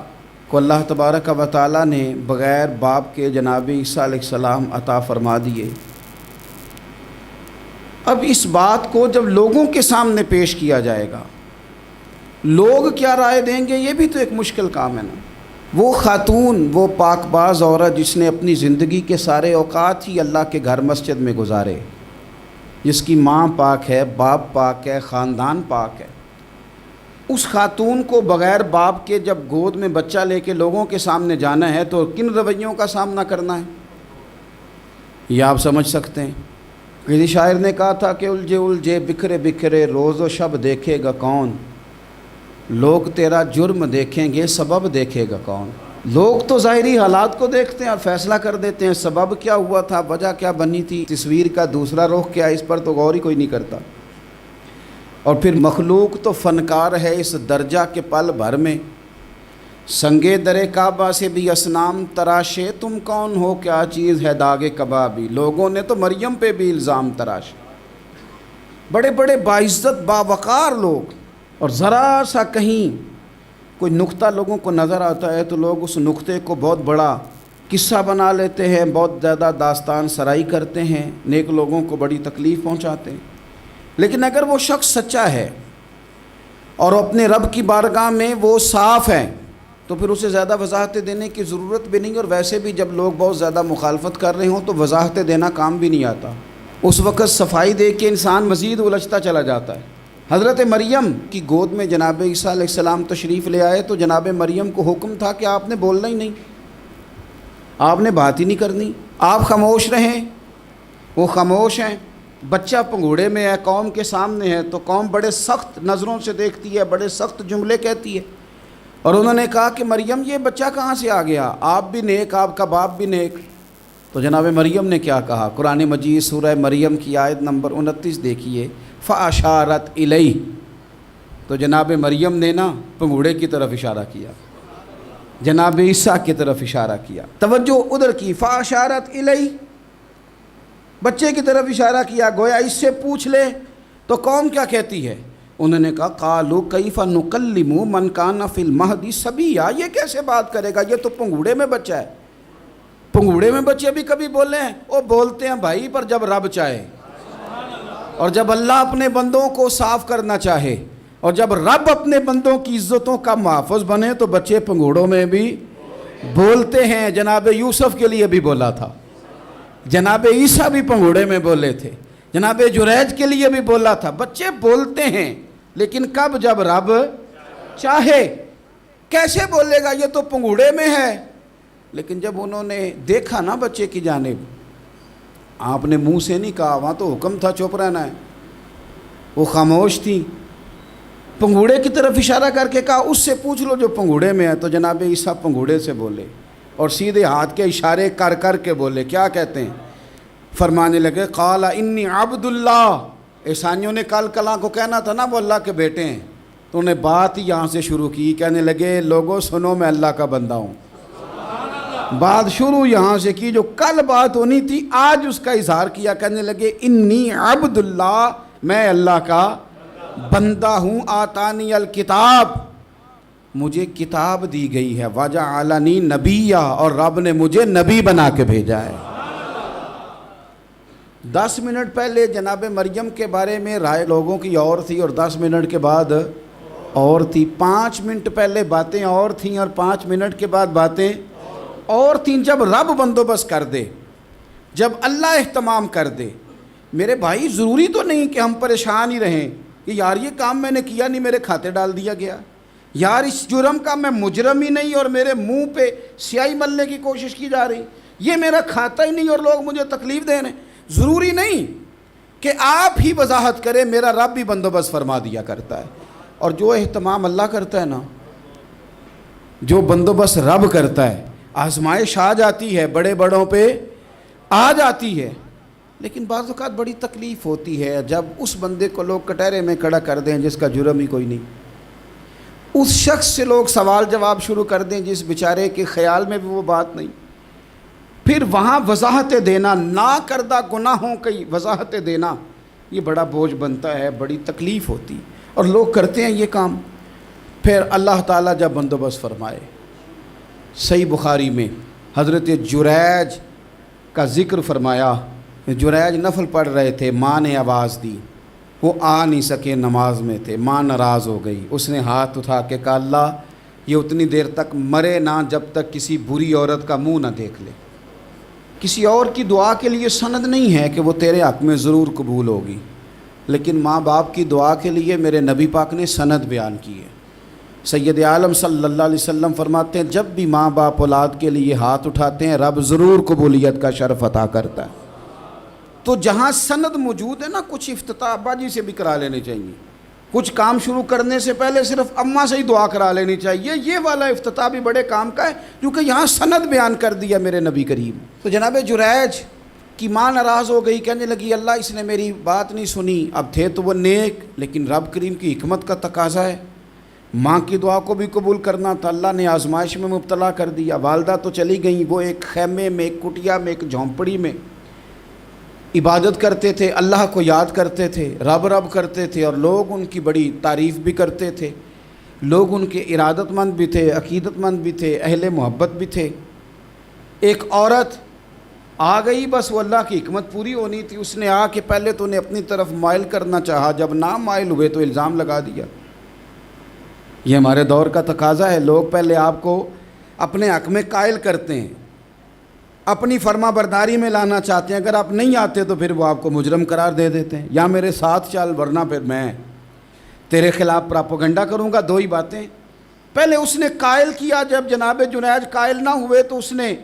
کو اللہ تبارک و تعالیٰ نے بغیر باپ کے جناب عیسیٰ علیہ السلام عطا فرما دیے. اب اس بات کو جب لوگوں کے سامنے پیش کیا جائے گا، لوگ کیا رائے دیں گے، یہ بھی تو ایک مشکل کام ہے نا. وہ خاتون، وہ پاک باز عورت جس نے اپنی زندگی کے سارے اوقات ہی اللہ کے گھر مسجد میں گزارے، جس کی ماں پاک ہے، باپ پاک ہے، خاندان پاک ہے، اس خاتون کو بغیر باپ کے جب گود میں بچہ لے کے لوگوں کے سامنے جانا ہے تو کن رویوں کا سامنا کرنا ہے، یہ آپ سمجھ سکتے ہیں. کسی شاعر نے کہا تھا کہ الجھے الجھے بکھرے بکھرے روز و شب دیکھے گا کون، لوگ تیرا جرم دیکھیں گے سبب دیکھے گا کون. لوگ تو ظاہری حالات کو دیکھتے ہیں اور فیصلہ کر دیتے ہیں، سبب کیا ہوا تھا، وجہ کیا بنی تھی، تصویر کا دوسرا رخ کیا، اس پر تو غور ہی کوئی نہیں کرتا. اور پھر مخلوق تو فنکار ہے اس درجہ کے پل بھر میں، سنگے در کعبہ سے بھی اصنام تراشے، تم کون ہو کیا چیز ہے داغ کبابی. لوگوں نے تو مریم پہ بھی الزام تراشے، بڑے بڑے باعزت باوقار لوگ، اور ذرا سا کہیں کوئی نقطہ لوگوں کو نظر آتا ہے تو لوگ اس نقطے کو بہت بڑا قصہ بنا لیتے ہیں، بہت زیادہ داستان سرائی کرتے ہیں، نیک لوگوں کو بڑی تکلیف پہنچاتے ہیں. لیکن اگر وہ شخص سچا ہے اور اپنے رب کی بارگاہ میں وہ صاف ہے تو پھر اسے زیادہ وضاحتیں دینے کی ضرورت بھی نہیں. اور ویسے بھی جب لوگ بہت زیادہ مخالفت کر رہے ہوں تو وضاحتیں دینا کام بھی نہیں آتا، اس وقت صفائی دے کے انسان مزید الجھتا چلا جاتا ہے. حضرت مریم کی گود میں جناب عیسیٰ علیہ السلام تشریف لے آئے تو جناب مریم کو حکم تھا کہ آپ نے بولنا ہی نہیں، آپ نے بات ہی نہیں کرنی، آپ خاموش رہیں. وہ خاموش ہیں. بچہ پنگوڑے میں ہے، قوم کے سامنے ہے، تو قوم بڑے سخت نظروں سے دیکھتی ہے، بڑے سخت جملے کہتی ہے. اور انہوں نے کہا کہ مریم یہ بچہ کہاں سے آ گیا، آپ بھی نیک، آپ کا باپ بھی نیک. تو جناب مریم نے کیا کہا، قرآن مجید سورہ مریم کی آیت نمبر 29 دیکھیے، فَأَشَارَتْ إِلَيْهِ. تو جناب مریم نے نا پنگوڑے کی طرف اشارہ کیا، جناب عیسیٰ کی طرف اشارہ کیا، توجہ ادھر کی، فَأَشَارَتْ إِلَيْهِ، بچے کی طرف اشارہ کیا. گویا اس سے پوچھ لے تو قوم کیا کہتی ہے. انہوں نے کہا قالوا کیف نکلم من کان فی المہد صبیا، یہ کیسے بات کرے گا، یہ تو پنگوڑے میں بچہ ہے۔ پنگوڑے میں بچے بھی کبھی بولے ہیں؟ وہ بولتے ہیں بھائی، پر جب رب چاہے، اور جب اللہ اپنے بندوں کو صاف کرنا چاہے، اور جب رب اپنے بندوں کی عزتوں کا محافظ بنے تو بچے پنگوڑوں میں بھی بولتے ہیں۔ جناب یوسف کے لیے بھی بولا تھا، جناب عیسیٰ بھی پنگوڑے میں بولے تھے، جناب جریج کے لیے بھی بولا تھا۔ بچے بولتے ہیں، لیکن کب؟ جب رب چاہے۔ کیسے بولے گا، یہ تو پنگوڑے میں ہے۔ لیکن جب انہوں نے دیکھا نا بچے کی جانب، آپ نے منہ سے نہیں کہا، وہاں تو حکم تھا چپ رہنا ہے، وہ خاموش تھی۔ پنگوڑے کی طرف اشارہ کر کے کہا اس سے پوچھ لو جو پنگوڑے میں ہے۔ تو جناب عیسیٰ پنگوڑے سے بولے اور سیدھے ہاتھ کے اشارے کر کر کے بولے۔ کیا کہتے ہیں؟ فرمانے لگے قال انی عبد اللہ۔ عیسائیوں نے کل کلاں کو کہنا تھا نا وہ اللہ کے بیٹے ہیں، تو انہیں بات ہی یہاں سے شروع کی، کہنے لگے لوگوں سنو میں اللہ کا بندہ ہوں۔ بات شروع یہاں سے کی، جو کل بات ہونی تھی آج اس کا اظہار کیا، کہنے لگے انی عبد اللہ، میں اللہ کا بندہ ہوں، آتانی الکتاب، مجھے کتاب دی گئی ہے، وجعلنی نبیّا، اور رب نے مجھے نبی بنا کے بھیجا ہے۔ 10 منٹ پہلے جناب مریم کے بارے میں رائے لوگوں کی اور تھی، اور 10 منٹ کے بعد اور تھی۔ 5 منٹ پہلے باتیں اور تھیں، اور 5 منٹ کے بعد باتیں اور تھیں۔ جب رب بندوبست کر دے، جب اللہ اہتمام کر دے، میرے بھائی ضروری تو نہیں کہ ہم پریشان ہی رہیں کہ یار یہ کام میں نے کیا نہیں، میرے کھاتے ڈال دیا گیا، یار اس جرم کا میں مجرم ہی نہیں اور میرے منہ پہ سیاہی ملنے کی کوشش کی جا رہی، یہ میرا کھاتا ہی نہیں اور لوگ مجھے تکلیف دے رہے ہیں۔ ضروری نہیں کہ آپ ہی وضاحت کریں، میرا رب بھی بندوبست فرما دیا کرتا ہے۔ اور جو اہتمام اللہ کرتا ہے نا، جو بندوبست رب کرتا ہے، آزمائش آ جاتی ہے، بڑے بڑوں پہ آ جاتی ہے، لیکن بعض اوقات بڑی تکلیف ہوتی ہے جب اس بندے کو لوگ کٹہرے میں کھڑا کر دیں جس کا جرم ہی کوئی نہیں، اس شخص سے لوگ سوال جواب شروع کر دیں جس بیچارے کے خیال میں بھی وہ بات نہیں، پھر وہاں وضاحت دینا، نہ کردہ گناہوں کی وضاحت دینا، یہ بڑا بوجھ بنتا ہے، بڑی تکلیف ہوتی، اور لوگ کرتے ہیں یہ کام۔ پھر اللہ تعالیٰ جب بندوبست فرمائے، صحیح بخاری میں حضرت جریج کا ذکر فرمایا، جریج نفل پڑھ رہے تھے، ماں نے آواز دی، وہ آ نہیں سکے، نماز میں تھے، ماں ناراض ہو گئی، اس نے ہاتھ اٹھا کے کہا اللہ یہ اتنی دیر تک مرے نہ جب تک کسی بری عورت کا منہ نہ دیکھ لے۔ کسی اور کی دعا کے لیے سند نہیں ہے کہ وہ تیرے حق میں ضرور قبول ہوگی، لیکن ماں باپ کی دعا کے لیے میرے نبی پاک نے سند بیان کی ہے۔ سید عالم صلی اللہ علیہ وسلم فرماتے ہیں جب بھی ماں باپ اولاد کے لیے ہاتھ اٹھاتے ہیں رب ضرور قبولیت کا شرف عطا کرتا ہے۔ تو جہاں سند موجود ہے نا، کچھ افتتاح ابا جی سے بھی کرا لینے چاہیے، کچھ کام شروع کرنے سے پہلے صرف اماں سے ہی دعا کرا لینی چاہیے، یہ والا افتتاح بھی بڑے کام کا ہے کیونکہ یہاں سند بیان کر دیا میرے نبی کریم۔ تو جناب جریج کی ماں ناراض ہو گئی، کہنے لگی اللہ اس نے میری بات نہیں سنی، اب تھے تو وہ نیک، لیکن رب کریم کی حکمت کا تقاضا ہے، ماں کی دعا کو بھی قبول کرنا تھا، اللہ نے آزمائش میں مبتلا کر دیا۔ والدہ تو چلی گئیں، وہ ایک خیمے میں، ایک کٹیا میں، ایک جھونپڑی میں عبادت کرتے تھے، اللہ کو یاد کرتے تھے، رب رب کرتے تھے، اور لوگ ان کی بڑی تعریف بھی کرتے تھے، لوگ ان کے ارادت مند بھی تھے، عقیدت مند بھی تھے، اہل محبت بھی تھے۔ ایک عورت آ گئی، بس وہ اللہ کی حکمت پوری ہونی تھی، اس نے آ کے پہلے تو انہیں اپنی طرف مائل کرنا چاہا، جب نہ مائل ہوئے تو الزام لگا دیا۔ یہ ہمارے دور کا تقاضا ہے، لوگ پہلے آپ کو اپنے حق میں قائل کرتے ہیں، اپنی فرما برداری میں لانا چاہتے ہیں، اگر آپ نہیں آتے تو پھر وہ آپ کو مجرم قرار دے دیتے ہیں، یا میرے ساتھ چل ورنہ پھر میں تیرے خلاف پراپوگنڈا کروں گا۔ دو ہی باتیں، پہلے اس نے قائل کیا، جب جناب جنید قائل نہ ہوئے تو اس نے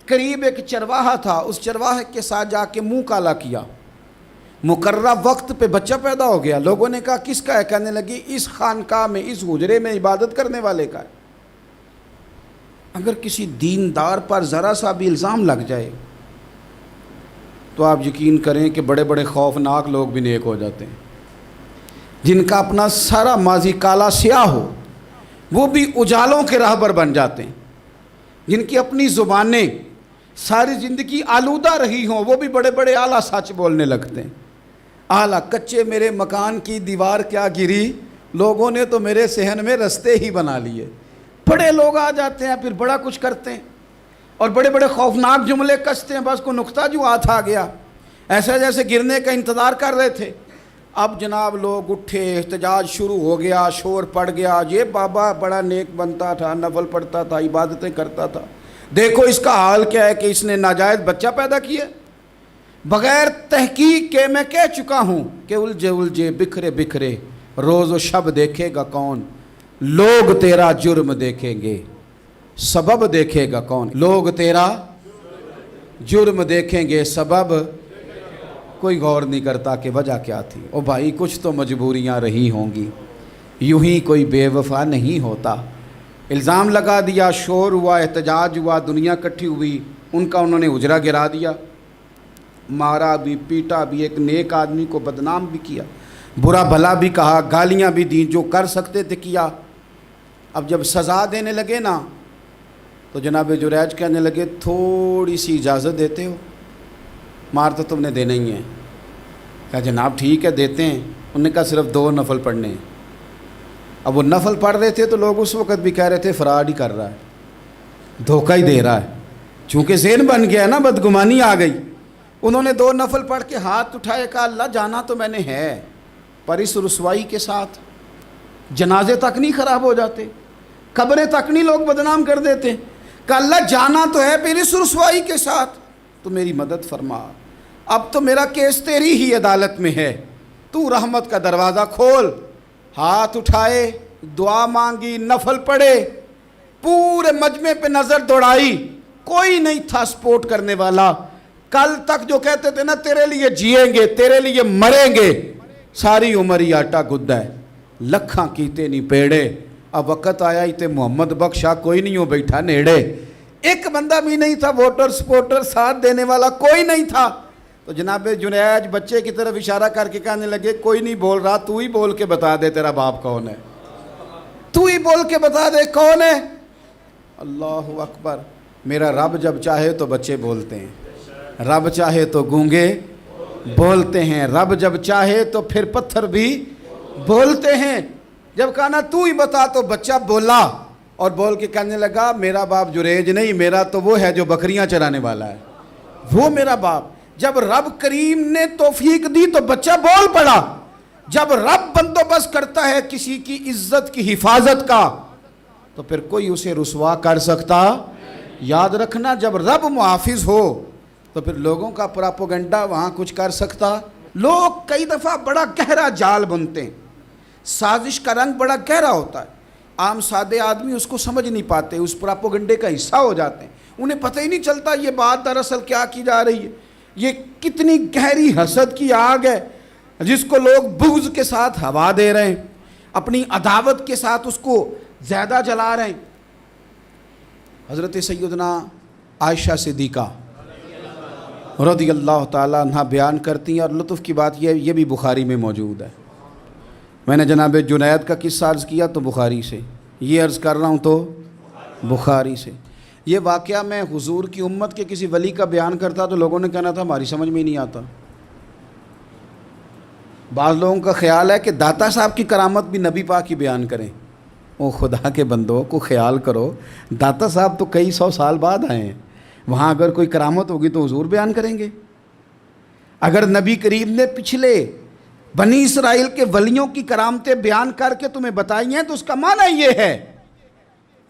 قریب ایک چرواہا تھا، اس چرواہے کے ساتھ جا کے منہ کالا کیا، مقررہ وقت پہ بچہ پیدا ہو گیا، لوگوں نے کہا کس کا ہے، کہنے لگی اس خانقاہ میں، اس حجرے میں عبادت کرنے والے کا ہے۔ اگر کسی دیندار پر ذرا سا بھی الزام لگ جائے تو آپ یقین کریں کہ بڑے بڑے خوفناک لوگ بھی نیک ہو جاتے ہیں، جن کا اپنا سارا ماضی کالا سیاہ ہو وہ بھی اجالوں کے راہبر بن جاتے ہیں، جن کی اپنی زبانیں ساری زندگی آلودہ رہی ہوں وہ بھی بڑے بڑے اعلیٰ سچ بولنے لگتے ہیں۔ اعلیٰ کچے میرے مکان کی دیوار کیا گری، لوگوں نے تو میرے صحن میں رستے ہی بنا لیے۔ بڑے لوگ آ جاتے ہیں پھر بڑا کچھ کرتے ہیں اور بڑے بڑے خوفناک جملے کستے ہیں، بس کو نقطہ جو ہاتھ آ گیا ایسا جیسے گرنے کا انتظار کر رہے تھے۔ اب جناب لوگ اٹھے، احتجاج شروع ہو گیا، شور پڑ گیا، یہ بابا بڑا نیک بنتا تھا، نفل پڑھتا تھا، عبادتیں کرتا تھا، دیکھو اس کا حال کیا ہے کہ اس نے ناجائز بچہ پیدا کیا۔ بغیر تحقیق کے میں کہہ چکا ہوں کہ الجھے الجھے بکھرے بکھرے روز و شب دیکھے گا کون، لوگ تیرا جرم دیکھیں گے سبب دیکھے گا کون، لوگ تیرا جرم دیکھیں گے سبب کوئی غور نہیں کرتا کہ وجہ کیا تھی۔ او بھائی کچھ تو مجبوریاں رہی ہوں گی، یوں ہی کوئی بے وفا نہیں ہوتا۔ الزام لگا دیا، شور ہوا، احتجاج ہوا، دنیا اکٹھی ہوئی، ان کا انہوں نے اجرا گرا دیا، مارا بھی، پیٹا بھی، ایک نیک آدمی کو بدنام بھی کیا، برا بھلا بھی کہا، گالیاں بھی دیں، جو کر سکتے تھے کیا۔ اب جب سزا دینے لگے نا تو جناب جریج کہنے لگے تھوڑی سی اجازت دیتے ہو، مار تو تم نے دینا ہی ہے۔ کہا جناب ٹھیک ہے دیتے ہیں۔ انہوں نے کہا صرف 2 نفل پڑھنے ہیں۔ اب وہ نفل پڑھ رہے تھے تو لوگ اس وقت بھی کہہ رہے تھے فراڈ ہی کر رہا ہے، دھوکہ ہی دے رہا ہے، چونکہ ذہن بن گیا نا، بدگمانی آ گئی۔ انہوں نے 2 نفل پڑھ کے ہاتھ اٹھائے، کہا اللہ جانا تو میں نے ہے، پر اس رسوائی کے ساتھ جنازے تک نہیں خراب ہو جاتے، قبریں تک نہیں لوگ بدنام کر دیتے۔ کہا اللہ جانا تو ہے پھر اس رسوائی کے ساتھ، تو میری مدد فرما، اب تو میرا کیس تیری ہی عدالت میں ہے، تو رحمت کا دروازہ کھول۔ ہاتھ اٹھائے، دعا مانگی، نفل پڑھے، پورے مجمع پہ نظر دوڑائی، کوئی نہیں تھا سپورٹ کرنے والا۔ کل تک جو کہتے تھے نا تیرے لیے جیئیں گے، تیرے لیے مریں گے، ساری عمر ہی آٹا گدہ ہے، لکھاں کیتے نہیں پیڑے، اب وقت آیا ہی تے محمد بخشا کوئی نہیں ہو بیٹھا نیڑے۔ ایک بندہ بھی نہیں تھا ووٹر سپورٹر ساتھ دینے والا، کوئی نہیں تھا۔ تو جناب جنید بچے کی طرف اشارہ کر کے کہنے لگے کوئی نہیں بول رہا، تو ہی بول کے بتا دے تیرا باپ کون ہے، تو ہی بول کے بتا دے کون ہے۔ اللہ اکبر۔ میرا رب جب چاہے تو بچے بولتے ہیں، رب چاہے تو گونگے بولتے ہیں، رب جب چاہے تو پھر پتھر بھی بولتے ہیں۔ جب کہا نا تو ہی بتا تو بچہ بولا، اور بول کے کہنے لگا میرا باپ جریج نہیں، میرا تو وہ ہے جو بکریاں چرانے والا ہے، وہ میرا باپ۔ جب رب کریم نے توفیق دی تو بچہ بول پڑا۔ جب رب بندوبست کرتا ہے کسی کی عزت کی حفاظت کا تو پھر کوئی اسے رسوا کر سکتا؟ یاد رکھنا جب رب محافظ ہو تو پھر لوگوں کا پراپوگنڈا وہاں کچھ کر سکتا؟ لوگ کئی دفعہ بڑا گہرا جال بنتے ہیں، سازش کا رنگ بڑا گہرا ہوتا ہے، عام سادے آدمی اس کو سمجھ نہیں پاتے، اس پراپوگنڈے کا حصہ ہو جاتے ہیں، انہیں پتہ ہی نہیں چلتا یہ بات دراصل کیا کی جا رہی ہے۔ یہ کتنی گہری حسد کی آگ ہے جس کو لوگ بغض کے ساتھ ہوا دے رہے ہیں، اپنی عداوت کے ساتھ اس کو زیادہ جلا رہے ہیں۔ حضرت سیدنا عائشہ صدیقہ رضی اللہ تعالیٰ عنہ بیان کرتی ہیں، اور لطف کی بات یہ بھی بخاری میں موجود ہے۔ میں نے جناب جنید کا قصہ عرض کیا تو بخاری سے، یہ عرض کر رہا ہوں تو بخاری سے۔ یہ واقعہ میں حضور کی امت کے کسی ولی کا بیان کرتا تو لوگوں نے کہنا تھا ہماری سمجھ میں ہی نہیں آتا۔ بعض لوگوں کا خیال ہے کہ داتا صاحب کی کرامت بھی نبی پاک کی بیان کریں۔ او خدا کے بندوں کو خیال کرو، داتا صاحب تو کئی 100 سال بعد آئے ہیں، وہاں اگر کوئی کرامت ہوگی تو حضور بیان کریں گے؟ اگر نبی کریم نے پچھلے بنی اسرائیل کے ولیوں کی کرامتیں بیان کر کے تمہیں بتائی ہیں تو اس کا معنی یہ ہے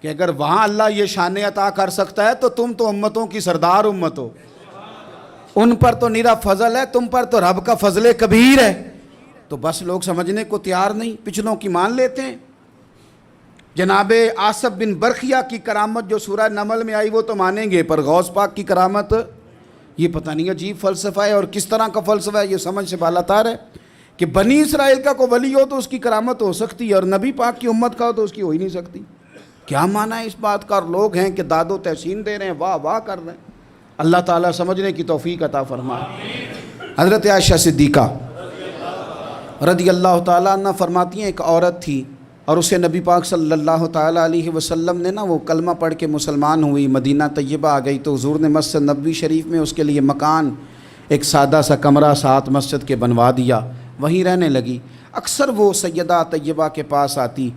کہ اگر وہاں اللہ یہ شان عطا کر سکتا ہے تو تم تو امتوں کی سردار امت ہو، ان پر تو نیرا فضل ہے، تم پر تو رب کا فضل کبیر ہے۔ تو بس لوگ سمجھنے کو تیار نہیں، پچھلوں کی مان لیتے ہیں۔ جناب آصف بن برخیہ کی کرامت جو سورہ نمل میں آئی وہ تو مانیں گے، پر غوث پاک کی کرامت یہ پتہ نہیں عجیب فلسفہ ہے، اور کس طرح کا فلسفہ ہے یہ سمجھ سے بالاتار ہے کہ بنی اسرائیل کا کوئی ولی ہو تو اس کی کرامت ہو سکتی ہے اور نبی پاک کی امت کا ہو تو اس کی ہو ہی نہیں سکتی۔ کیا معنی ہے اس بات کا؟ اور لوگ ہیں کہ داد و تحسین دے رہے ہیں، واہ واہ کر رہے ہیں۔ اللہ تعالیٰ سمجھنے کی توفیق عطا فرمائے۔ حضرت عائشہ صدیقہ رضی اللہ تعالیٰ عنہ فرماتی ہیں ایک عورت تھی اور اسے نبی پاک صلی اللہ تعالیٰ علیہ وسلم نے وہ کلمہ پڑھ کے مسلمان ہوئی، مدینہ طیبہ آ گئی تو حضور نے مسجد نبوی شریف میں اس کے لیے مکان ایک سادہ سا کمرہ ساتھ مسجد کے بنوا دیا، وہیں رہنے لگی۔ اکثر وہ سیدہ طیبہ کے پاس آتی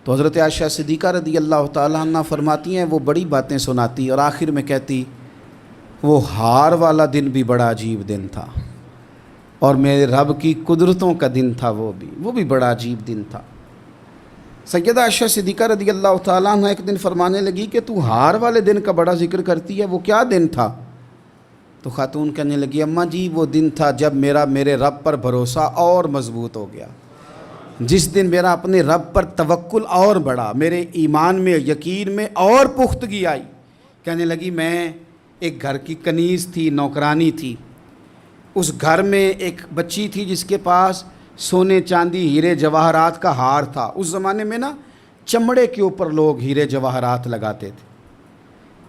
تو حضرت عائشہ صدیقہ رضی اللہ تعالیٰ عنہ فرماتی ہیں وہ بڑی باتیں سناتی اور آخر میں کہتی وہ ہار والا دن بھی بڑا عجیب دن تھا، اور میرے رب کی قدرتوں کا دن تھا، وہ بھی بڑا عجیب دن تھا۔ سیدہ عائشہ صدیقہ رضی اللہ تعالیٰ عنہ ایک دن فرمانے لگی کہ تو ہار والے دن کا بڑا ذکر کرتی ہے، وہ کیا دن تھا؟ تو خاتون کہنے لگی اماں جی وہ دن تھا جب میرے رب پر بھروسہ اور مضبوط ہو گیا، جس دن میرا اپنے رب پر توکل اور بڑھا، میرے ایمان میں یقین میں اور پختگی آئی۔ کہنے لگی میں ایک گھر کی کنیز تھی، نوکرانی تھی، اس گھر میں ایک بچی تھی جس کے پاس سونے چاندی ہیرے جواہرات کا ہار تھا۔ اس زمانے میں نا چمڑے کے اوپر لوگ ہیرے جواہرات لگاتے تھے،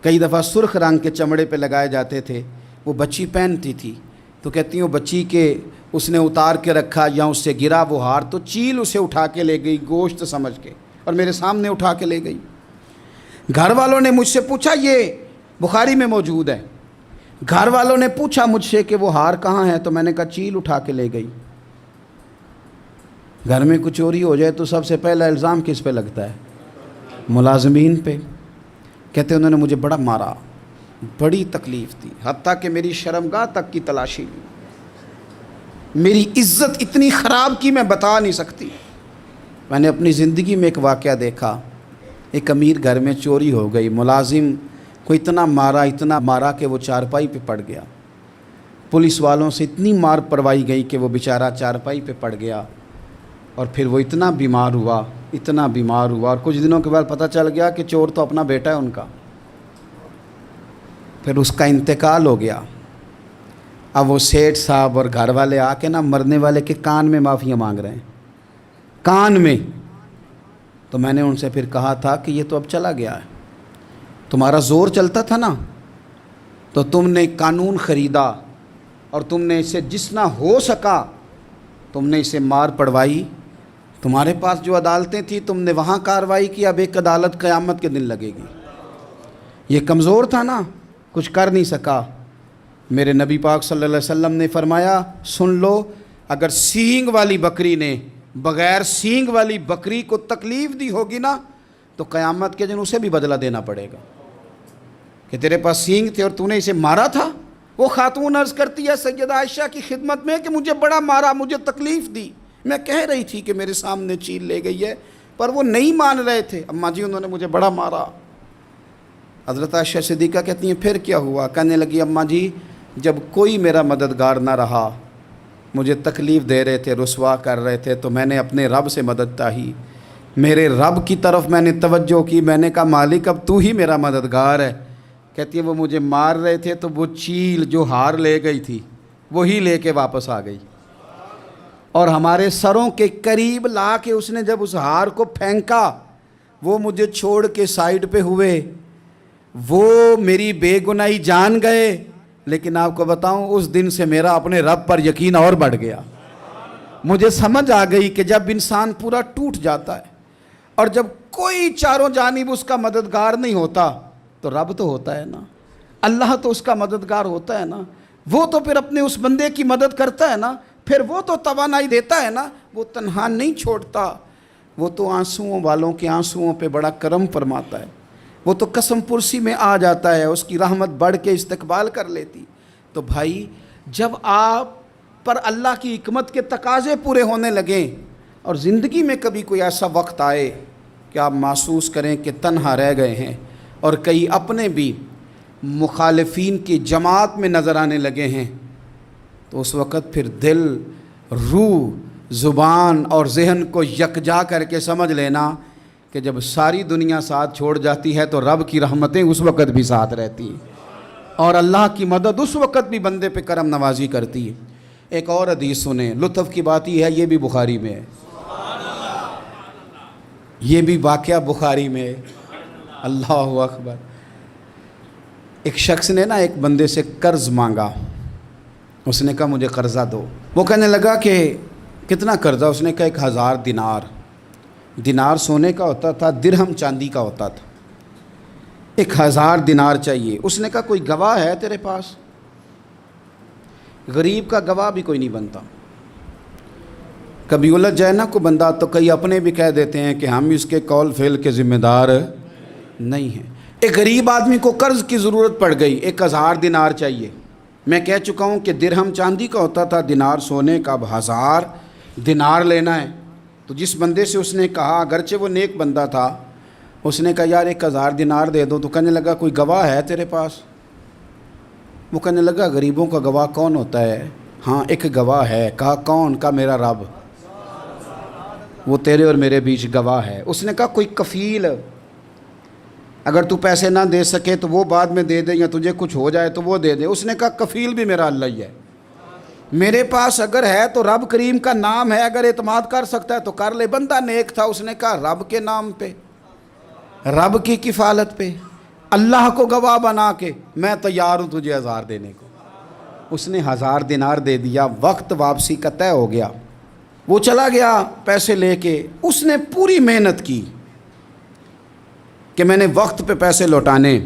کئی دفعہ سرخ رنگ کے چمڑے پہ لگائے جاتے تھے، وہ بچی پہنتی تھی تو کہتی ہوں بچی کے اس نے اتار کے رکھا یا اس سے گرا وہ ہار تو چیل اسے اٹھا کے لے گئی گوشت سمجھ کے، اور میرے سامنے اٹھا کے لے گئی۔ گھر والوں نے مجھ سے پوچھا، یہ بخاری میں موجود ہے، گھر والوں نے پوچھا مجھ سے کہ وہ ہار کہاں ہے، تو میں نے کہا چیل اٹھا کے لے گئی۔ گھر میں کچھ چوری ہو جائے تو سب سے پہلا الزام کس پہ لگتا ہے؟ ملازمین پہ۔ کہتے انہوں نے مجھے بڑا مارا، بڑی تکلیف تھی، حتیٰ کہ میری شرمگاہ تک کی تلاشی لی، میری عزت اتنی خراب کی میں بتا نہیں سکتی۔ میں نے اپنی زندگی میں ایک واقعہ دیکھا، ایک امیر گھر میں چوری ہو گئی، ملازم کو اتنا مارا کہ وہ چارپائی پہ پڑ گیا، پولیس والوں سے اتنی مار پڑوائی گئی کہ وہ بیچارہ چارپائی پہ پڑ گیا، اور پھر وہ اتنا بیمار ہوا اور کچھ دنوں کے بعد پتہ چل گیا کہ چور تو اپنا بیٹا ہے ان کا، پھر اس کا انتقال ہو گیا۔ اب وہ سیٹھ صاحب اور گھر والے آ کے نا مرنے والے کے کان میں معافیاں مانگ رہے ہیں، کان میں۔ تو میں نے ان سے پھر کہا تھا کہ یہ تو اب چلا گیا ہے، تمہارا زور چلتا تھا نا تو تم نے قانون خریدا اور تم نے اسے جس نہ ہو سکا تم نے اسے مار پڑوائی، تمہارے پاس جو عدالتیں تھیں تم نے وہاں کارروائی کی، اب ایک عدالت قیامت کے دن لگے گی۔ یہ کمزور تھا نا، کچھ کر نہیں سکا۔ میرے نبی پاک صلی اللہ علیہ وسلم نے فرمایا سن لو، اگر سینگ والی بکری نے بغیر سینگ والی بکری کو تکلیف دی ہوگی نا تو قیامت کے دن اسے بھی بدلہ دینا پڑے گا کہ تیرے پاس سینگ تھے اور تو نے اسے مارا تھا۔ وہ خاتون عرض کرتی ہے سیدہ عائشہ کی خدمت میں کہ مجھے بڑا مارا، مجھے تکلیف دی، میں کہہ رہی تھی کہ میرے سامنے چیل لے گئی ہے پر وہ نہیں مان رہے تھے، اماں جی انہوں نے مجھے بڑا مارا۔ حضرت عائشہ صدیقہ کہتی ہیں پھر کیا ہوا؟ کہنے لگی اماں جی جب کوئی میرا مددگار نہ رہا، مجھے تکلیف دے رہے تھے، رسوا کر رہے تھے، تو میں نے اپنے رب سے مدد چاہی، میرے رب کی طرف میں نے توجہ کی، میں نے کہا مالک اب تو ہی میرا مددگار ہے۔ کہتی ہے وہ مجھے مار رہے تھے تو وہ چیل جو ہار لے گئی تھی وہی لے کے واپس آ گئی، اور ہمارے سروں کے قریب لا کے اس نے جب اس ہار کو پھینکا وہ مجھے چھوڑ کے سائیڈ پہ ہوئے، وہ میری بے گناہی جان گئے، لیکن آپ کو بتاؤں اس دن سے میرا اپنے رب پر یقین اور بڑھ گیا۔ مجھے سمجھ آ گئی کہ جب انسان پورا ٹوٹ جاتا ہے اور جب کوئی چاروں جانب اس کا مددگار نہیں ہوتا تو رب تو ہوتا ہے نا، اللہ تو اس کا مددگار ہوتا ہے نا، وہ تو پھر اپنے اس بندے کی مدد کرتا ہے نا، پھر وہ تو توانائی دیتا ہے نا، وہ تنہا نہیں چھوڑتا، وہ تو آنسوؤں والوں کے آنسوؤں پہ بڑا کرم فرماتا ہے، وہ تو قسم پرسی میں آ جاتا ہے، اس کی رحمت بڑھ کے استقبال کر لیتی۔ تو بھائی جب آپ پر اللہ کی حکمت کے تقاضے پورے ہونے لگیں اور زندگی میں کبھی کوئی ایسا وقت آئے کہ آپ محسوس کریں کہ تنہا رہ گئے ہیں اور کئی اپنے بھی مخالفین کی جماعت میں نظر آنے لگے ہیں، تو اس وقت پھر دل، روح، زبان اور ذہن کو یکجا کر کے سمجھ لینا کہ جب ساری دنیا ساتھ چھوڑ جاتی ہے تو رب کی رحمتیں اس وقت بھی ساتھ رہتی ہیں اور اللہ کی مدد اس وقت بھی بندے پہ کرم نوازی کرتی ہے۔ ایک اور حدیث سنیں، لطف کی بات یہ ہے یہ بھی بخاری میں ہے، یہ بھی واقعہ بخاری میں ہے۔ اللہ اکبر۔ ایک شخص نے نا ایک بندے سے قرض مانگا، اس نے کہا مجھے قرضہ دو، وہ کہنے لگا کہ کتنا قرضہ؟ اس نے کہا 1000 دینار، دینار سونے کا ہوتا تھا، درہم چاندی کا ہوتا تھا، 1000 دینار چاہیے۔ اس نے کہا کوئی گواہ ہے تیرے پاس؟ غریب کا گواہ بھی کوئی نہیں بنتا. کبھی الجھ جائے نا کو بندہ تو کئی اپنے بھی کہہ دیتے ہیں کہ ہم اس کے قول فعل کے ذمہ دار نہیں ہیں. ایک غریب آدمی کو قرض کی ضرورت پڑ گئی, 1000 دینار چاہیے. میں کہہ چکا ہوں کہ درہم چاندی کا ہوتا تھا, دینار سونے کا. اب 1000 دینار لینا ہے. تو جس بندے سے اس نے کہا, اگرچہ وہ نیک بندہ تھا, اس نے کہا یار 1000 دینار دے دو. تو کہنے لگا کوئی گواہ ہے تیرے پاس؟ وہ کہنے لگا غریبوں کا گواہ کون ہوتا ہے؟ ہاں ایک گواہ ہے. کہا کون؟ کا میرا رب, وہ تیرے اور میرے بیچ گواہ ہے. اس نے کہا کوئی کفیل, اگر تو پیسے نہ دے سکے تو وہ بعد میں دے دے, یا تجھے کچھ ہو جائے تو وہ دے دے. اس نے کہا کفیل بھی میرا اللہ ہی ہے. میرے پاس اگر ہے تو رب کریم کا نام ہے, اگر اعتماد کر سکتا ہے تو کر لے. بندہ نیک تھا, اس نے کہا رب کے نام پہ, رب کی کفالت پہ, اللہ کو گواہ بنا کے میں تیار ہوں تجھے 1000 دینے کو. اس نے 1000 دینار دے دیا. وقت واپسی کا طے ہو گیا. وہ چلا گیا پیسے لے کے. اس نے پوری محنت کی کہ میں نے وقت پہ پیسے لوٹانے,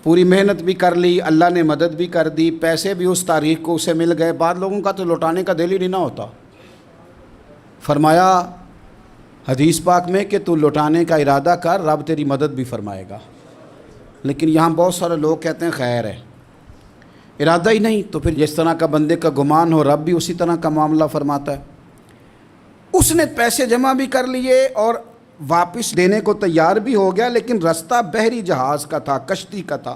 پوری محنت بھی کر لی, اللہ نے مدد بھی کر دی, پیسے بھی اس تاریخ کو اسے مل گئے. بعض لوگوں کا تو لوٹانے کا دل ہی نہیں ہوتا. فرمایا حدیث پاک میں کہ تو لوٹانے کا ارادہ کر, رب تیری مدد بھی فرمائے گا. لیکن یہاں بہت سارے لوگ کہتے ہیں خیر ہے, ارادہ ہی نہیں. تو پھر جس طرح کا بندے کا گمان ہو, رب بھی اسی طرح کا معاملہ فرماتا ہے. اس نے پیسے جمع بھی کر لیے اور واپس دینے کو تیار بھی ہو گیا, لیکن رستہ بحری جہاز کا تھا, کشتی کا تھا,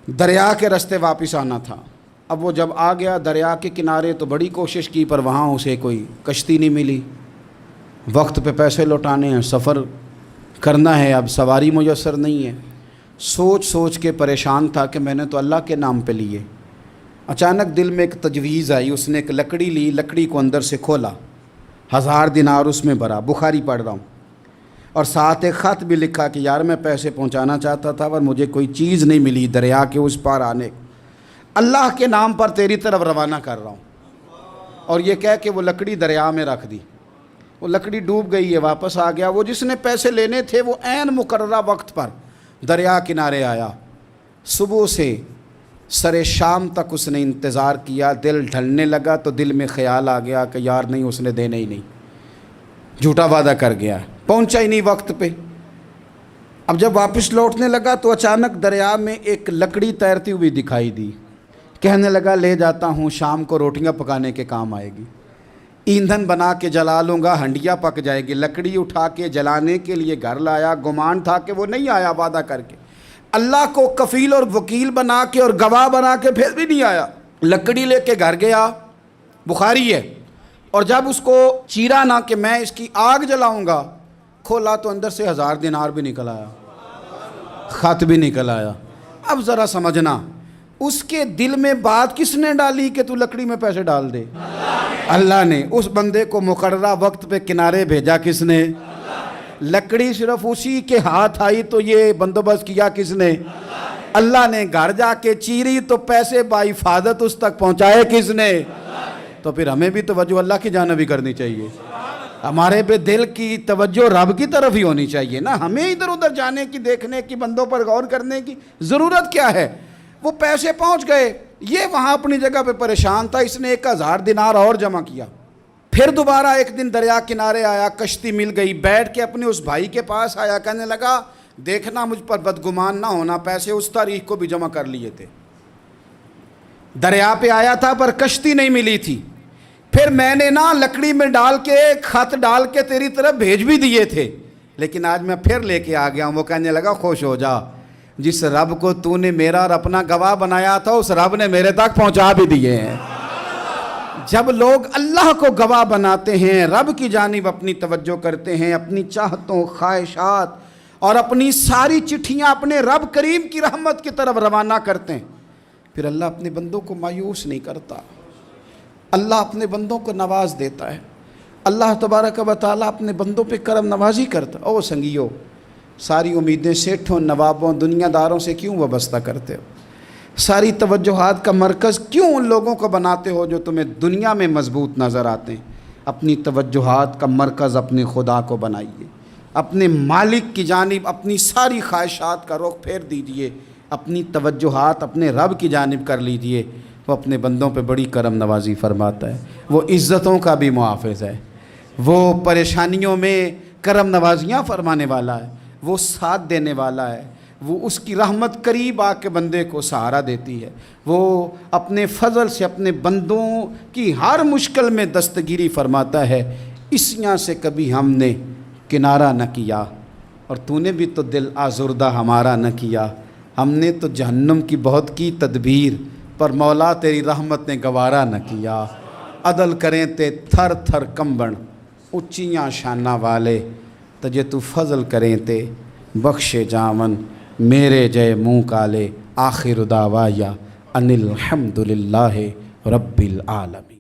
دریا کے رستے واپس آنا تھا. اب وہ جب آ گیا دریا کے کنارے تو بڑی کوشش کی, پر وہاں اسے کوئی کشتی نہیں ملی. وقت پہ پیسے لوٹانے ہیں, سفر کرنا ہے, اب سواری میسر نہیں ہے. سوچ سوچ کے پریشان تھا کہ میں نے تو اللہ کے نام پہ لیے. اچانک دل میں ایک تجویز آئی. اس نے ایک لکڑی لی, لکڑی کو اندر سے کھولا, 1000 دینار اس میں بھرا. بخاری پڑھ رہا ہوں, اور ساتھ ایک خط بھی لکھا کہ یار میں پیسے پہنچانا چاہتا تھا پر مجھے کوئی چیز نہیں ملی دریا کے اس پار آنے, اللہ کے نام پر تیری طرف روانہ کر رہا ہوں. اور یہ کہہ کہ وہ لکڑی دریا میں رکھ دی. وہ لکڑی ڈوب گئی ہے, واپس آ گیا. وہ جس نے پیسے لینے تھے وہ عین مقررہ وقت پر دریا کنارے آیا. صبح سے سر شام تک اس نے انتظار کیا. دل ڈھلنے لگا تو دل میں خیال آ گیا کہ یار نہیں, اس نے دینا ہی نہیں, جھوٹا وعدہ کر گیا, پہنچا ہی نہیں وقت پہ. اب جب واپس لوٹنے لگا تو اچانک دریا میں ایک لکڑی تیرتی ہوئی دکھائی دی. کہنے لگا لے جاتا ہوں, شام کو روٹیاں پکانے کے کام آئے گی, ایندھن بنا کے جلا لوں گا, ہنڈیا پک جائے گی. لکڑی اٹھا کے جلانے کے لیے گھر لایا. گمان تھا کہ وہ نہیں آیا وعدہ کر کے, اللہ کو کفیل اور وکیل بنا کے اور گواہ بنا کے پھر بھی نہیں آیا. لکڑی لے کے گھر گیا, بخاری ہے, اور جب اس کو چیرا نہ کہ میں اس کی آگ جلاؤں گا, کھولا تو اندر سے 1000 دینار بھی نکل آیا, خط بھی نکل آیا. اب ذرا سمجھنا, اس کے دل میں بات کس نے ڈالی کہ تو لکڑی میں پیسے ڈال دے؟ اللہ نے. اس بندے کو مقررہ وقت پہ کنارے بھیجا کس نے؟ لکڑی صرف اسی کے ہاتھ آئی تو یہ بندوبست کیا کس نے؟ اللہ نے. گھر جا کے چیری تو پیسے بحفاظت اس تک پہنچائے کس نے؟ تو پھر ہمیں بھی توجہ اللہ کی جانب ہی کرنی چاہیے. ہمارے پہ دل کی توجہ رب کی طرف ہی ہونی چاہیے نا. ہمیں ادھر ادھر جانے کی, دیکھنے کی, بندوں پر غور کرنے کی ضرورت کیا ہے؟ وہ پیسے پہنچ گئے, یہ وہاں اپنی جگہ پہ پریشان تھا. اس نے 1000 دینار اور جمع کیا. پھر دوبارہ ایک دن دریا کنارے آیا, کشتی مل گئی. بیٹھ کے اپنے اس بھائی کے پاس آیا, کہنے لگا دیکھنا مجھ پر بدگمان نہ ہونا, پیسے اس تاریخ کو بھی جمع کر لیے تھے. دریا پہ آیا تھا پر کشتی نہیں ملی تھی. پھر میں نے نا لکڑی میں ڈال کے خط ڈال کے تیری طرف بھیج بھی دیے تھے, لیکن آج میں پھر لے کے آ گیا ہوں. وہ کہنے لگا خوش ہو جا, جس رب کو تو نے میرا اور اپنا گواہ بنایا تھا اس رب نے میرے تک پہنچا بھی دیے ہیں. جب لوگ اللہ کو گواہ بناتے ہیں, رب کی جانب اپنی توجہ کرتے ہیں, اپنی چاہتوں, خواہشات اور اپنی ساری چٹھیاں اپنے رب کریم کی رحمت کی طرف روانہ کرتے ہیں, پھر اللہ اپنے بندوں کو مایوس نہیں کرتا. اللہ اپنے بندوں کو نواز دیتا ہے. اللہ تبارک و تعالیٰ اپنے بندوں پہ کرم نوازی کرتا. او سنگیو, ساری امیدیں سیٹھوں, نوابوں, دنیا داروں سے کیوں وابستہ کرتے ہو؟ ساری توجہات کا مرکز کیوں ان لوگوں کو بناتے ہو جو تمہیں دنیا میں مضبوط نظر آتے ہیں؟ اپنی توجہات کا مرکز اپنے خدا کو بنائیے, اپنے مالک کی جانب اپنی ساری خواہشات کا رخ پھیر دیجئے, اپنی توجہات اپنے رب کی جانب کر لیجئے. وہ اپنے بندوں پہ بڑی کرم نوازی فرماتا ہے، وہ عزتوں کا بھی محافظ ہے، وہ پریشانیوں میں کرم نوازیاں فرمانے والا ہے، وہ ساتھ دینے والا ہے، وہ اس کی رحمت قریب آ کے بندے کو سہارا دیتی ہے، وہ اپنے فضل سے اپنے بندوں کی ہر مشکل میں دستگیری فرماتا ہے۔ اسیاں سے کبھی ہم نے کنارہ نہ کیا، اور تو نے بھی تو دل آزردہ ہمارا نہ کیا، ہم نے تو جہنم کی بہت کی تدبیر، پر مولا تیری رحمت نے گوارا نہ کیا۔ عدل کریں تے تھر تھر کمبن اچیاں شانہ والے، تجھے تو فضل کریں تے بخشے جاون میرے جے منہ کالے۔ آخر دعوایا ان الحمد للہ رب العالمین۔